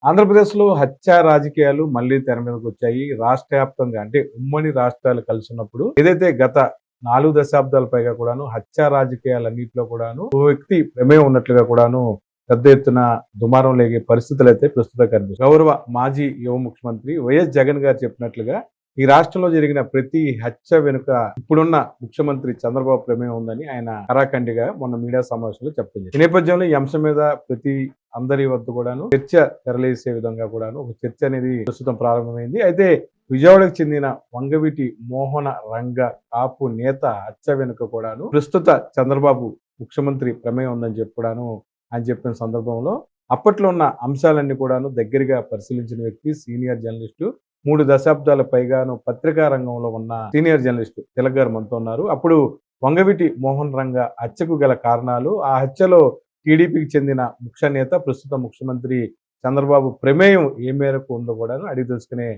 ఆంధ్రప్రదేశ్‌లో హత్యా రాజకీయాలు మళ్ళీ తెర మీదకొచ్చాయి. రాష్ట్ర వ్యాప్తంగా అంటే ఉమ్మడి రాష్ట్రాలు కలిసున్నప్పుడు ఏదైతే గత 4 దశాబ్దాల పైగా కూడాను హత్యా రాజకీయాలన్నిట్లో కూడాను ఓ వ్యక్తి ప్రమేయం ఉన్నట్లుగా కూడాను పెద్ద ఎత్తున దుమారం లేగే పరిస్థితులైతే ప్రస్తుతం కనిపిస్తున్నాయి. గౌరవ మాజీ యువ ముఖ్యమంత్రి వైఎస్ జగన్ గారు చెప్పినట్లుగా ఈ రాష్ట్రంలో జరిగిన ప్రతి హత్య వెనుక ఇప్పుడున్న ముఖ్యమంత్రి చంద్రబాబు ప్రమేయం ఉందని ఆయన కరాఖండిగా మొన్న మీడియా సమావేశంలో చెప్పడం జరిగింది. ఈ నేపథ్యంలో ఈ అంశం మీద అందరి వద్ద కూడాను చర్చ తెరలేసే విధంగా కూడాను ఒక చర్చ అనేది ప్రస్తుతం ప్రారంభమైంది. అయితే విజయవాడకు చెందిన వంగవీటి మోహన రంగ కాపు నేత హత్య వెనుక కూడాను ప్రస్తుత చంద్రబాబు ముఖ్యమంత్రి ప్రమేయం ఉందని చెప్పి కూడాను ఆయన చెప్పిన సందర్భంలో అప్పట్లో ఉన్న అంశాలన్నీ కూడాను దగ్గరగా పరిశీలించిన వ్యక్తి సీనియర్ జర్నలిస్టు 3 దశాబ్దాల పైగాను పత్రికా రంగంలో ఉన్న సీనియర్ జర్నలిస్టు తిలక్ గారు మనతో ఉన్నారు. అప్పుడు వంగవీటి మోహన్ రంగ హత్యకు గల కారణాలు, ఆ హత్యలో టీడీపీకి చెందిన ముఖ్య నేత ప్రస్తుత ముఖ్యమంత్రి చంద్రబాబు ప్రమేయం ఏ మేరకు ఉందో కూడా అడిగి తెలుసుకునే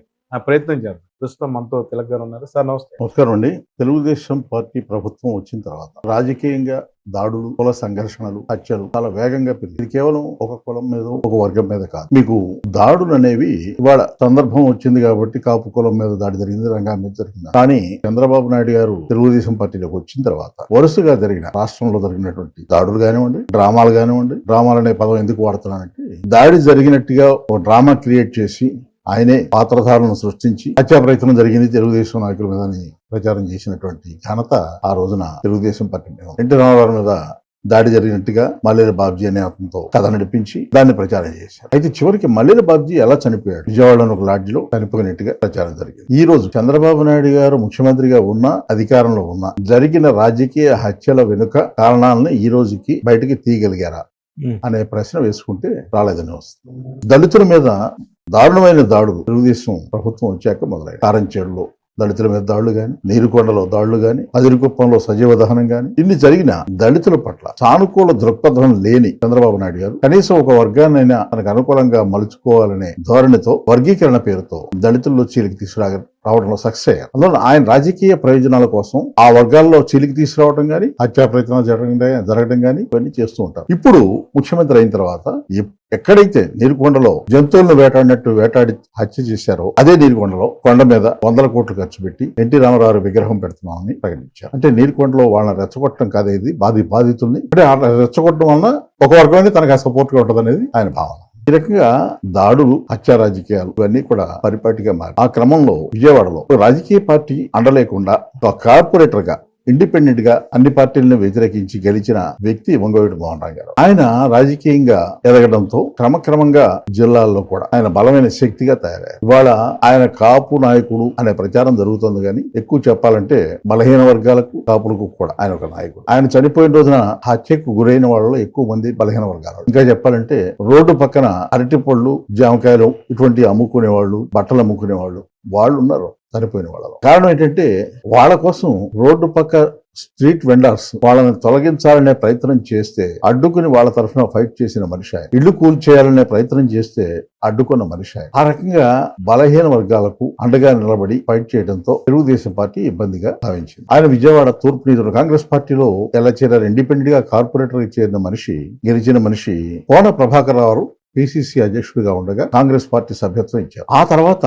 ప్రయత్నం చేద్దాం. ప్రస్తుతం మనతో తిలక్ గారు ఉన్నారు. సార్ నమస్తే. నమస్కారం అండి. తెలుగుదేశం పార్టీ ప్రభుత్వం వచ్చిన తర్వాత రాజకీయంగా దాడులు, కుల సంఘర్షణలు, హత్యలు చాలా వేగంగా పెరిగింది. ఇది కేవలం ఒక కులం మీద, ఒక వర్గం మీద కాదు. మీకు దాడులు అనేవి ఇవాళ సందర్భం వచ్చింది కాబట్టి కాపు కులం మీద దాడి జరిగింది, రంగా మీద జరిగింది. కానీ చంద్రబాబు నాయుడు గారు తెలుగుదేశం పార్టీలోకి వచ్చిన తర్వాత వరుసగా జరిగిన రాష్ట్రంలో జరిగినటువంటి దాడులు కానివ్వండి, డ్రామాలు కానివ్వండి, డ్రామాలు అనే పదం ఎందుకు వాడుతున్నానంటే దాడి జరిగినట్టుగా ఒక డ్రామా క్రియేట్ చేసి ఆయనే పాత్రధారులను సృష్టించి హత్యా ప్రయత్నం జరిగింది తెలుగుదేశం నాయకుల మీద ప్రచారం చేసినటువంటి ఘనత ఆ రోజున తెలుగుదేశం పార్టీ ఎన్టీ రామారావు మీద దాడి జరిగినట్టుగా మల్లెల బాబ్జీ అనే అతనితో కథ నడిపించి దాన్ని ప్రచారం చేశారు. అయితే చివరికి మల్లెల బాబ్జీ ఎలా చనిపోయాడు? విజయవాడలో ఒక లాడ్జిలో చనిపోయినట్టుగా ప్రచారం జరిగింది. ఈ రోజు చంద్రబాబు నాయుడు గారు ముఖ్యమంత్రిగా ఉన్న, అధికారంలో ఉన్న జరిగిన రాజకీయ హత్యల వెనుక కారణాలను ఈ రోజుకి బయటకి తీయగలిగారా అనే ప్రశ్న వేసుకుంటే రాలేదని వస్తుంది. దళితుల మీద దారుణమైన దాడులు తెలుగుదేశం ప్రభుత్వం వచ్చాక మొదలయ్యాయి. కారంచేడులో దళితుల మీద దాడులు గాని, నీరుకొండలో దాడులు గాని, అదిరికుప్పంలో సజీవ దహనం గాని, ఇన్ని జరిగిన దళితుల పట్ల సానుకూల దృక్పథం లేని చంద్రబాబు నాయుడు గారు కనీసం ఒక వర్గాన్నైనా తనకు అనుకూలంగా మలుచుకోవాలనే ధోరణితో వర్గీకరణ పేరుతో దళితుల్లో చీలికి తీసుకురావడంలో సక్సెస్ అయ్యారు. అందువల్ల ఆయన రాజకీయ ప్రయోజనాల కోసం ఆ వర్గాల్లో చీలికి తీసుకురావడం గాని, హత్యా ప్రయత్నాలు జరగడం గాని ఇవన్నీ చేస్తూ ఉంటారు. ఇప్పుడు ముఖ్యమంత్రి అయిన తర్వాత ఎక్కడైతే నీరుకొండలో జంతువులను వేటాడి హత్య చేశారో అదే నీరుకొండలో కొండ మీద 100 కోట్లు ఖర్చు పెట్టి ఎన్టీ రామారావు విగ్రహం పెడుతున్నామని ప్రకటించారు. అంటే నీరుకొండలో వాళ్ళని రెచ్చగొట్టడం కాదు, ఇది బాధితుల్ని అంటే రెచ్చగొట్టడం వలన ఒక వర్గం తనకు సపోర్ట్ గా ఉంటది అనేది ఆయన భావన. ఈ రకంగా దాడులు, హత్యా రాజకీయాలు ఇవన్నీ కూడా పరిపాటిగా మారి ఆ క్రమంలో విజయవాడలో రాజకీయ పార్టీ అండలేకుండా ఒక కార్పొరేటర్ గా ఇండిపెండెంట్ గా అన్ని పార్టీలను వ్యతిరేకించి గెలిచిన వ్యక్తి వంగవీటి మోహన్ రంగ గారు. ఆయన రాజకీయంగా ఎదగడంతో క్రమక్రమంగా జిల్లాల్లో కూడా ఆయన బలమైన శక్తిగా తయారయ్యారు. ఇవాళ ఆయన కాపు నాయకుడు అనే ప్రచారం జరుగుతుంది కానీ ఎక్కువ చెప్పాలంటే బలహీన వర్గాలకు, కాపులకు కూడా ఆయన ఒక నాయకుడు. ఆయన చనిపోయిన రోజున హత్యకు గురైన వాళ్ళలో ఎక్కువ మంది బలహీన వర్గాలు. ఇంకా చెప్పాలంటే రోడ్డు పక్కన అరటిపళ్ళు, జామకాయలు ఇటువంటి అమ్ముకునే వాళ్ళు, బట్టలు అమ్ముకునే వాళ్ళు ఉన్నారు చనిపోయిన వాళ్ళలో. కారణం ఏంటంటే వాళ్ళ కోసం రోడ్డు పక్క స్ట్రీట్ వెండర్స్ వాళ్ళని తొలగించాలనే ప్రయత్నం చేస్తే అడ్డుకుని వాళ్ళ తరఫున ఫైట్ చేసిన మనిషి ఆయన. ఇళ్లు కూల్చేయాలనే ప్రయత్నం చేస్తే అడ్డుకున్న మనిషి ఆయన. ఆ రకంగా బలహీన వర్గాలకు అండగా నిలబడి ఫైట్ చేయడంతో తెలుగుదేశం పార్టీ ఇబ్బందిగా భావించింది. ఆయన విజయవాడ తూర్పు నియోజకవర్గం కాంగ్రెస్ పార్టీలో ఎలా చేరారు? ఇండిపెండెంట్ గా కార్పొరేటర్ చేరిన మనిషి, గెలిచిన మనిషి కోన ప్రభాకర్ రావు పిసిసి అధ్యక్షుడిగా ఉండగా కాంగ్రెస్ పార్టీ సభ్యత్వం ఇచ్చారు. ఆ తర్వాత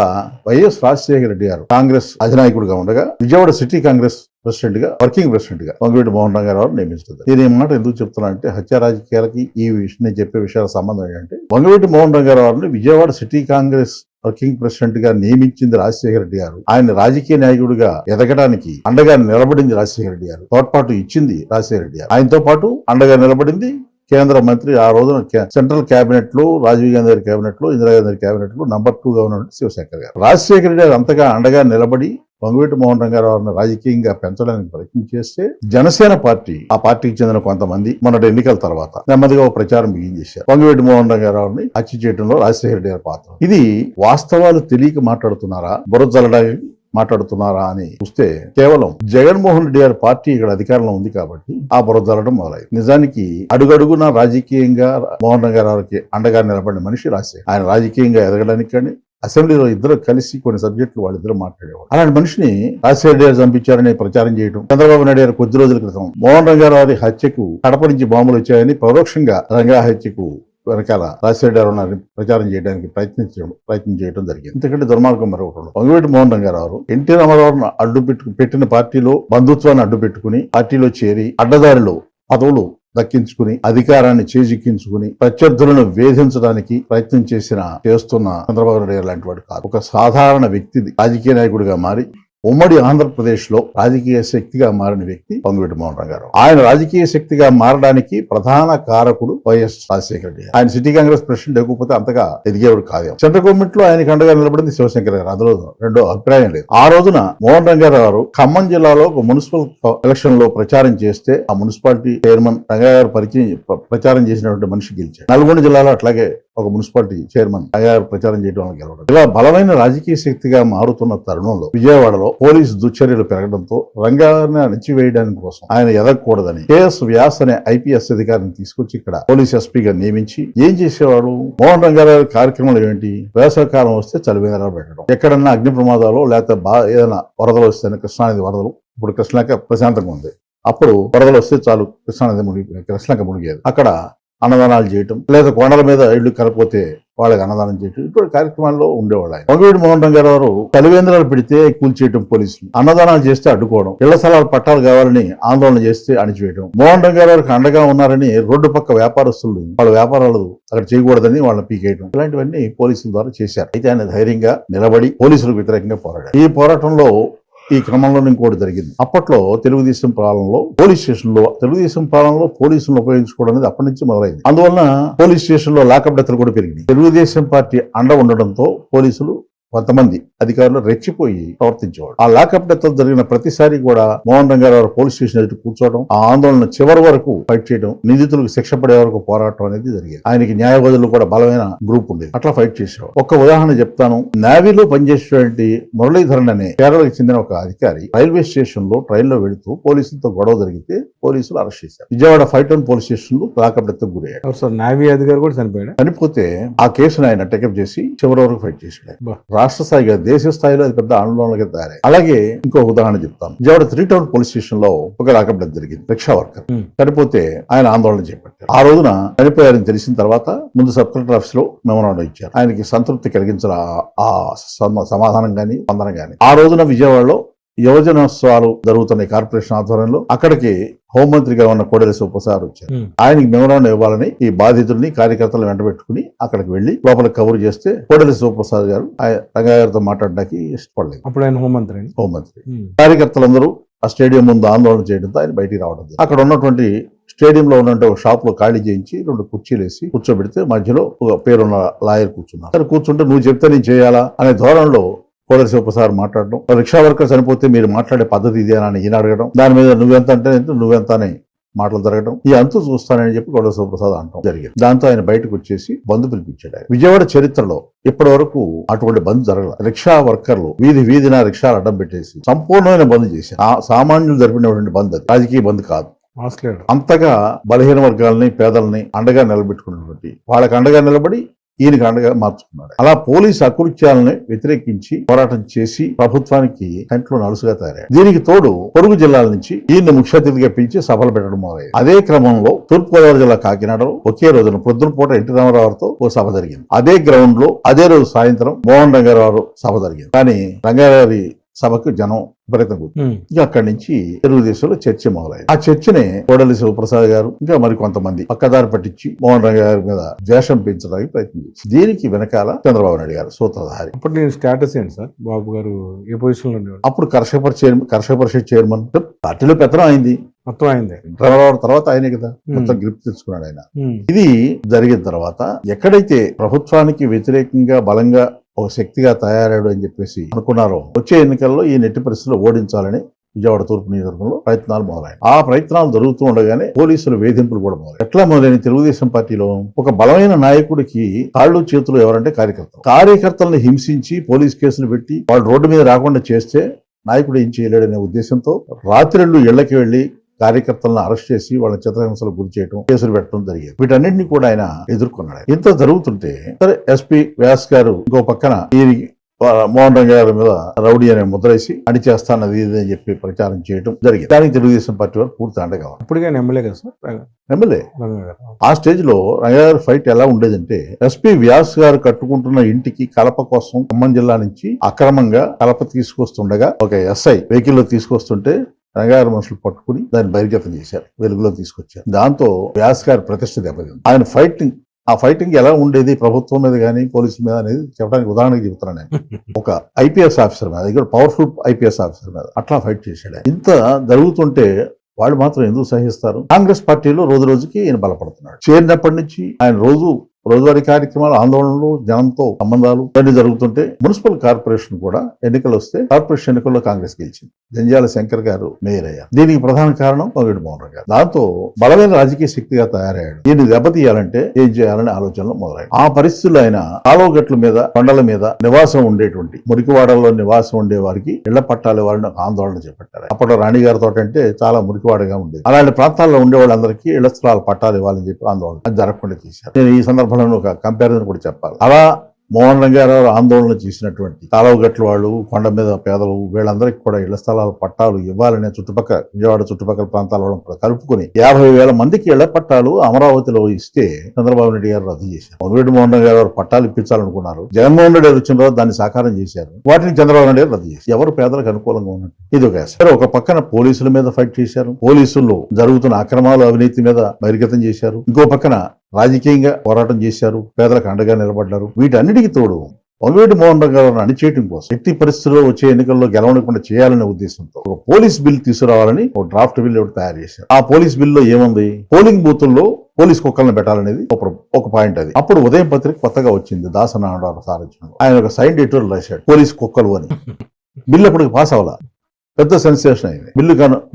వైఎస్ రాజశేఖర రెడ్డి గారు కాంగ్రెస్ అధినాయకుడిగా ఉండగా విజయవాడ సిటీ కాంగ్రెస్ ప్రెసిడెంట్ గా, వర్కింగ్ ప్రెసిడెంట్ గా వంగవీటి మోహన్ రంగ గారు నియమించారు. నేను ఈ మాట ఎందుకు చెప్తున్నా అంటే హత్యా రాజకీయాలకి ఈ విషయం నేను చెప్పే విషయాల సంబంధం ఏంటంటే వంగవీటి మోహన్ రంగ గారిని Vijayawada city Congress working president గా నియమించింది రాజశేఖర రెడ్డి గారు. ఆయన రాజకీయ నాయకుడిగా ఎదగడానికి అండగా నిలబడింది రాజశేఖర రెడ్డి గారు. తోడ్పాటు ఇచ్చింది రాజశేఖర రెడ్డి గారు. ఆయనతో పాటు అండగా నిలబడింది కేంద్ర మంత్రి, ఆ రోజున సెంట్రల్ కేబినెట్ లో రాజీవ్ గాంధీ గారి కేబినెట్ లో, ఇందిరాగాంధీ కేబినెట్ లో నంబర్ 2 గా ఉన్నటువంటి శివశంకర్ గారు. రాజశేఖర రెడ్డి గారు అంతగా అండగా నిలబడి వంగవీటి మోహన్ రంగ గారిని రాజకీయంగా పెంచడానికి ప్రయత్నం చేస్తే జనసేన పార్టీ, ఆ పార్టీకి చెందిన కొంతమంది మొన్నటి ఎన్నికల తర్వాత నెమ్మదిగా ఒక ప్రచారం బిగించేశారు. వంగవీటి మోహన్ రంగ గారిని హత్య చేయడంలో రాజశేఖర రెడ్డి గారి పాత్ర. ఇది వాస్తవాలు తెలియక మాట్లాడుతున్నారా, బురద జల్లడానికి మాట్లాడుతున్నారా అని చూస్తే కేవలం జగన్మోహన్ రెడ్డి గారి పార్టీ ఇక్కడ అధికారంలో ఉంది కాబట్టి ఆ బురదలడం మొదలైంది. నిజానికి అడుగడుగున రాజకీయంగా మోహన్ రంగ గారికి అండగా నిలబడిన మనిషి రాజశేఖర్. ఆయన రాజకీయంగా ఎదగడానికి కానీ అసెంబ్లీలో ఇద్దరు కలిసి కొన్ని సబ్జెక్టులు వాళ్ళిద్దరు మాట్లాడేవారు. అలాంటి మనిషిని రాజశేఖర రెడ్డి గారు చంపించారని ప్రచారం చేయడం, చంద్రబాబు నాయుడు గారు కొద్ది రోజుల క్రితం మోహన్ రంగారావు హత్యకు కడప నుంచి బాంబులు వచ్చాయని పరోక్షంగా రంగా హత్యకు వెనకాల రాజశేఖర గారు ఉన్నారని ప్రచారం చేయడానికి ప్రయత్నం చేయడం జరిగింది. ఎందుకంటే దుర్మార్గం మరొకటి వంగవీటి మోహన్ రంగారావు ఎన్టీ రామారావును పెట్టిన పార్టీలో బంధుత్వాన్ని అడ్డు పెట్టుకుని పార్టీలో చేరి అడ్డదారిలో పదవులు దక్కించుకుని అధికారాన్ని చేజిక్కించుకుని ప్రత్యర్థులను వేధించడానికి ప్రయత్నం చేస్తున్న చంద్రబాబు నాయుడు గారు లాంటి వాడు కాదు. ఒక సాధారణ వ్యక్తి రాజకీయ నాయకుడిగా మారి ఉమ్మడి ఆంధ్రప్రదేశ్ లో రాజకీయ శక్తిగా మారిన వ్యక్తి వంగవీటి మోహన్ రంగారావు. ఆయన రాజకీయ శక్తిగా మారడానికి ప్రధాన కారకుడు వైఎస్ రాజశేఖర రెడ్డి. ఆయన సిటీ కాంగ్రెస్ ప్రెసిడెంట్ లేకపోతే అంతగా ఎదిగేవాడు కాదు. సెంట్రల్ గవర్నమెంట్ లో ఆయనకు అండగా నిలబడింది శివశంకర్ గారు. అందులో రెండో అభిప్రాయం లేదు. ఆ రోజున మోహన్ రంగారావు ఖమ్మం జిల్లాలో ఒక మున్సిపల్ ఎలక్షన్ లో ప్రచారం చేస్తే ఆ మున్సిపాలిటీ చైర్మన్ రంగారావు ప్రచారం చేసినటువంటి మనిషి గెలిచాడు. నల్గొండ జిల్లాలో అట్లాగే ఒక మున్సిపాలిటీ చైర్మన్ రంగారావు ప్రచారం చేయడం వల్ల గెలవడం. ఇలా బలమైన రాజకీయ శక్తిగా మారుతున్న తరుణంలో విజయవాడలో పోలీసు దుశ్చర్యలు పెరగడంతో రంగారావుని అణిచివేయడానికి కోసం ఆయన ఎదగకూడదని కేఎస్ వ్యాస్ అనే ఐపీఎస్ అధికారిని తీసుకొచ్చి ఇక్కడ పోలీస్ ఎస్పీగా నియమించి ఏం చేసేవాడు? మోహన్ రంగారావు కార్యక్రమాలు ఏంటి? వేసవకాలం వస్తే చలివేంద్రాలు పెట్టడం, ఎక్కడన్నా అగ్ని ప్రమాదాలు లేకపోతే ఏదైనా వరదలు వస్తే కృష్ణానది వరదలు, ఇప్పుడు కృష్ణాక ప్రశాంతంగా ఉంది, అప్పుడు వరదలు వస్తే చాలు కృష్ణానది కృష్ణాక మునిగేది. అక్కడ అన్నదానాలు చేయటం, లేదా కొండల మీద ఇళ్లు కలపోతే వాళ్ళకి అన్నదానం చేయటం, ఇటువంటి కార్యక్రమాల్లో ఉండేవాళ్ళు ఆయన. వంగవీటి మోహన్ రంగారావు చలివేంద్రాలు పెడితే కూల్చేయటం పోలీసులు, అన్నదానాలు చేస్తే అడ్డుకోవడం, ఇళ్ల స్థలాలు పట్టాలు కావాలని ఆందోళన చేస్తే అణిచివేయడం, మోహన్ రంగారావుకి అండగా ఉన్నారని రోడ్డు పక్క వ్యాపారస్తులు వాళ్ళ వ్యాపారాలు అక్కడ చేయకూడదని వాళ్ళని పీకేయడం, ఇలాంటివన్నీ పోలీసుల ద్వారా చేశారు. అయితే ఆయన ధైర్యంగా నిలబడి పోలీసులకు వ్యతిరేకంగా పోరాడారు. ఈ పోరాటంలో ఈ క్రమంలో ఇంకోటి జరిగింది. అప్పట్లో తెలుగుదేశం పాలనలో పోలీసులను ఉపయోగించుకోవడం అనేది అప్పటి నుంచి మొదలైంది. అందువలన పోలీస్ స్టేషన్ లో లాకప్ డెత్లు కూడా పెరిగినాయి. తెలుగుదేశం పార్టీ అండ ఉండడంతో పోలీసులు కొంతమంది అధికారులు రెచ్చిపోయి ప్రవర్తించేవాడు. ఆ లాకప్ డెత్లు జరిగిన ప్రతిసారి కూడా మోహన్ రంగారావు పోలీస్ స్టేషన్ ఎదుటి కూర్చోవడం, ఆ ఆందోళన చివరి వరకు ఫైట్ చేయడం, నిందితులకు శిక్ష పడే వరకు పోరాటం అనేది జరిగేది. ఆయనకి న్యాయవాదులు కూడా బలమైన గ్రూప్ ఉండేది. అట్లా ఫైట్ చేసేవాడు. ఒక ఉదాహరణ చెప్తాను. నేవీలో పనిచేసేటువంటి మురళీధరన్ అనే కేరళకి చెందిన ఒక అధికారి రైల్వే స్టేషన్ లో ట్రైన్ లో వెళుతూ పోలీసులతో గొడవ జరిగితే పోలీసులు అరెస్ట్ చేశారు. విజయవాడ 5 పోలీస్ స్టేషన్ లో లాకప్ డెత్ గురయ్యాడు. నేవీ అధికారి కూడా చనిపోయాడు. చనిపోతే ఆ కేసును ఆయన టేకప్ చేసి చివరి వరకు ఫైట్ చేశాడు. రాష్ట్ర స్థాయిగా దేశ స్థాయిలో అది పెద్ద ఆందోళనగా తయారై. అలాగే ఇంకో ఉదాహరణ చెప్తాను. విజయవాడ 3 పోలీస్ స్టేషన్ లో ఒక లాకప్ డెత్ జరిగింది. రిక్షా వర్కర్ చనిపోతే ఆయన ఆందోళన చేపట్టారు. ఆ రోజున చనిపోయారని తెలిసిన తర్వాత ముందు సబ్ కలెక్టర్ ఆఫీస్ లో మెమోరాండం ఇచ్చారు. ఆయనకి సంతృప్తి కలిగించిన ఆ సమాధానం గాని స్పందన గాని. ఆ రోజున విజయవాడలో యువజనోత్సవాలు జరుగుతున్న కార్పొరేషన్ ఆధ్వర్యంలో అక్కడికి హోంమంత్రిగా ఉన్న కోడెల శివప్రసాద్ వచ్చారు. ఆయనకి మెమోరాండం ఇవ్వాలని ఈ బాధితుల్ని కార్యకర్తలు వెంటబెట్టుకుని అక్కడికి వెళ్లి లోపల కవర్ చేస్తే కోడెల శివప్రసాద్ గారు రంగారావుతో మాట్లాడడానికి ఇష్టపడలేదు. అప్పుడు ఆయన హోంమంత్రి. కార్యకర్తలందరూ ఆ స్టేడియం ముందు ఆందోళన చేయడంతో ఆయన బయటికి రావడం. అక్కడ ఉన్నటువంటి స్టేడియంలో ఉన్నటువంటి ఒక షాప్ లో ఖాళీ చేయించి 2 కుర్చీలు వేసి కూర్చోబెడితే మధ్యలో ఒక పేరున్న లాయర్ కూర్చున్నారు. అక్కడ కూర్చుంటే నువ్వు చెప్తే నేను చేయాలా అనే ధోరణిలో కోడెల శివప్రసాద్ మాట్లాడడం, రిక్షా వర్కర్ చనిపోతే మీరు మాట్లాడే పద్ధతి ఇదేనా అని ఈయన అడగడం, దాని మీద నువ్వెంత అంటే నువ్వెంత అని మాటలు జరగడం, ఈ అంతు చూస్తానని చెప్పి కోడెల శివప్రసాద్ అంటాం జరిగింది. దాంతో ఆయన బయటకు వచ్చేసి బంద్ పిలిపించాడు. విజయవాడ చరిత్రలో ఇప్పటి వరకు అటువంటి బంద్ జరగలేదు. రిక్షా వర్కర్లు వీధిన రిక్షాలు అడ్డం పెట్టేసి సంపూర్ణమైన బంద్ చేశారు. సామాన్యులు జరిపినటువంటి బంద్, అది రాజకీయ బంద్ కాదు. అంతగా బలహీన వర్గాలని పేదల్ని అండగా నిలబెట్టుకున్నటువంటి వాళ్ళకి అండగా నిలబడి ఈయనకి అండగా మార్చుకున్నాడు. అలా పోలీసు అకృత్యాలను వ్యతిరేకించి పోరాటం చేసి ప్రభుత్వానికి కంట్లో నలుసుగా తయారయ్యాడు. దీనికి తోడు పొరుగు జిల్లాల నుంచి ఈయన ముఖ్య అతిథిగా పిలిచి సభలు పెట్టడం మొదలైంది. అదే క్రమంలో తూర్పుగోదావరి జిల్లా కాకినాడలో ఒకే రోజున పొద్దున పూట ఎన్టీ రామారావుతో ఓ సభ జరిగింది. అదే గ్రౌండ్ లో అదే రోజు సాయంత్రం మోహన్ రంగారావు సభ జరిగింది. కానీ రంగారావు సభకు జనం విపరీతం ఇంకా అక్కడి నుంచి తెలుగుదేశంలో చర్చ మొదలైంది. ఆ చర్చనే కోడెల శివప్రసాద్ గారు ఇంకా మరి కొంతమంది పక్కదారి పట్టించి మోహన్ రంగ గారి మీద ద్వేషం పెంచడానికి ప్రయత్నం చేసి దీనికి వెనకాల చంద్రబాబు నాయుడు గారు సూత్రధారి. అప్పుడు నేను స్టేటస్ ఏంటి సార్? బాబు గారు ఏ పొజిషన్ లో ఉండేవారు? అప్పుడు కర్షక పరిషత్ చైర్మన్. పార్టీలో పెత్తనం అయింది. మొత్తం అయింది. తర్వాత ఆయనే కదా మొత్తం గ్రిప్ తెచ్చుకున్నాడు ఆయన. ఇది జరిగిన తర్వాత ఎక్కడైతే ప్రభుత్వానికి వ్యతిరేకంగా బలంగా ఒక శక్తిగా తయారాడు అని చెప్పేసి అనుకున్నారో వచ్చే ఎన్నికల్లో ఈ నెట్టి పరిస్థితుల్లో ఓడించాలని విజయవాడ తూర్పు నియోజకవర్గంలో ప్రయత్నాలు మొదలయ్యాయి. ఆ ప్రయత్నాలు జరుగుతూ ఉండగానే పోలీసుల వేధింపులు కూడా మొదలయ్యాయి. ఎట్లా మొదలైన తెలుగుదేశం పార్టీలో ఒక బలమైన నాయకుడికి కాళ్ళు చేతులు ఎవరంటే కార్యకర్తలను హింసించి పోలీస్ కేసులు పెట్టి వాళ్ళు రోడ్డు మీద రాకుండా చేస్తే నాయకుడు ఏం చేయలేడనే ఉద్దేశంతో రాత్రిళ్ళు ఇళ్లకి వెళ్లి కార్యకర్తలను అరెస్ట్ చేసి వాళ్ళ చిత్రహింసలకు గురి చేయడం, కేసులు పెట్టడం జరిగేది. వీటన్నింటినీ కూడా ఆయన ఎదుర్కొన్నాడు. ఇంత జరుగుతుంటే సరే ఎస్పీ వ్యాస్ గారు ఇంకో పక్కన మోహన్ రంగా గారి మీద రౌడీ అనే ముద్రేసి అణిచేస్తానది ఇది అని చెప్పి ప్రచారం చేయడం జరిగింది. దానికి తెలుగుదేశం పార్టీ వారు పూర్తి అండగా ఉన్నారు. ఇప్పటికే ఎమ్మెల్యే కదా సార్ ఎమ్మెల్యే రంగా గారు. ఆ స్టేజ్ లో రంగా గారి ఫైట్ ఎలా ఉండేదంటే ఎస్పీ వ్యాస్ గారు కట్టుకుంటున్న ఇంటికి కలప కోసం ఖమ్మం జిల్లా నుంచి అక్రమంగా కలప తీసుకొస్తుండగా ఒక ఎస్ఐ వెహికల్ లో తీసుకొస్తుంటే రంగాగారి మనుషులు పట్టుకుని దాన్ని బహిర్గతం చేశారు, వెలుగులో తీసుకొచ్చారు. దాంతో వ్యాస్ గారి ప్రతిష్ట దెబ్బతింది. ఆయన ఆ ఫైటింగ్ ఎలా ఉండేది ప్రభుత్వం మీద కానీ పోలీసుల మీద అనేది చెప్పడానికి ఉదాహరణకి చెబుతున్నాను నేను. ఒక ఐపీఎస్ ఆఫీసర్ మీద, అది కూడా పవర్ఫుల్ ఐపీఎస్ ఆఫీసర్ మీద అట్లా ఫైట్ చేశాడు. ఇంత జరుగుతుంటే వాళ్ళు మాత్రం ఎందుకు సహిస్తారు? కాంగ్రెస్ పార్టీలో రోజు రోజుకి ఈయన బలపడుతున్నాడు. చేరినప్పటి నుంచి ఆయన రోజువారీ కార్యక్రమాలు, ఆందోళనలు, జనంతో సంబంధాలు అన్ని జరుగుతుంటే మున్సిపల్ కార్పొరేషన్ కూడా ఎన్నికలు వస్తే కార్పొరేషన్ ఎన్నికల్లో కాంగ్రెస్ గెలిచింది. జంజాల శంకర్ గారు మేయర్ అయ్యారు. దీనికి ప్రధాన కారణం పొంగిడి మోహన్ రంగా గారు. దాంతో బలమైన రాజకీయ శక్తిగా తయారయ్యాడు. దీన్ని దెబ్బతీయాలంటే ఏం చేయాలనే ఆలోచనలు మొదలయ్యాయి. ఆ పరిస్థితుల్లో ఆయన కాలువగట్ల మీద, కొండల మీద నివాసం ఉండేటువంటి మురికివాడల్లో నివాసం ఉండే వారికి ఇళ్ల పట్టాలు ఇవ్వాలని ఒక ఆందోళన చేపట్టారు. అప్పట్లో రాణి గారి తోట అంటే చాలా మురికివాడగా ఉండేది. అలాంటి ప్రాంతాల్లో ఉండే వాళ్ళందరికీ ఇళ్ల స్థలాల పట్టాలు ఇవ్వాలని చెప్పి ఆందోళన అది జరగకుండా చేశారు. నేను ఈ సందర్భంలో ఒక కంపారిజన్ కూడా చెప్పాలి. అలా మోహన్ రంగారావు ఆందోళన చేసినటువంటి కాలువగట్ల వాళ్ళు, కొండ మీద పేదలు, వీళ్ళందరికీ కూడా ఇళ్ల స్థలాల పట్టాలు ఇవ్వాలనే విజయవాడ చుట్టుపక్కల ప్రాంతాల వాళ్ళని కూడా కలుపుకుని 50,000 మందికి ఇళ్ల పట్టాలు అమరావతిలో ఇస్తే చంద్రబాబు నాయుడు గారు రద్దు చేశారు. పొంగిరెడ్డి మోహన్ రంగారావు పట్టాలు ఇప్పించాలనుకున్నారు. జగన్మోహన్ రెడ్డి గారు వచ్చిన తర్వాత దాన్ని సాకారం చేశారు. వాటిని చంద్రబాబు నాయుడు గారు రద్దు చేశారు. ఎవరు పేదలకు అనుకూలంగా ఉన్నట్టు ఇది ఒక సరే. ఒక పక్కన పోలీసుల మీద ఫైట్ చేశారు. పోలీసుల్లో జరుగుతున్న అక్రమాలు, అవినీతి మీద బహిర్గతం చేశారు. ఇంకో పక్కన రాజకీయంగా పోరాటం చేశారు, పేదలకు అండగా నిలబడ్డారు. వీటన్నిటికీ తోడు పొంగిరెడ్డి మోహన్ రంగారావును అణిచేయడం కోసం ఎట్టి పరిస్థితుల్లో వచ్చే ఎన్నికల్లో గెలవకుండా చేయాలనే ఉద్దేశంతో ఒక పోలీస్ బిల్ తీసుకురావాలని ఒక డ్రాఫ్ట్ బిల్ ఒకటి తయారు చేశారు. ఆ పోలీస్ బిల్లో ఏముంది? పోలింగ్ బూతుల్లో పోలీస్ కుక్కలను పెట్టాలనేది ఒక పాయింట్. అది అప్పుడు ఉదయం పత్రిక కొత్తగా వచ్చింది, దాసనారాయణ సారథ్యంలో. ఆయన ఒక సైన్ ఎడిటోరియల్ రాశాడు, పోలీస్ కుక్కలు అని. బిల్లు అప్పటికి పాస్ అవ్వాల, పెద్ద సెన్సేషన్ అయింది.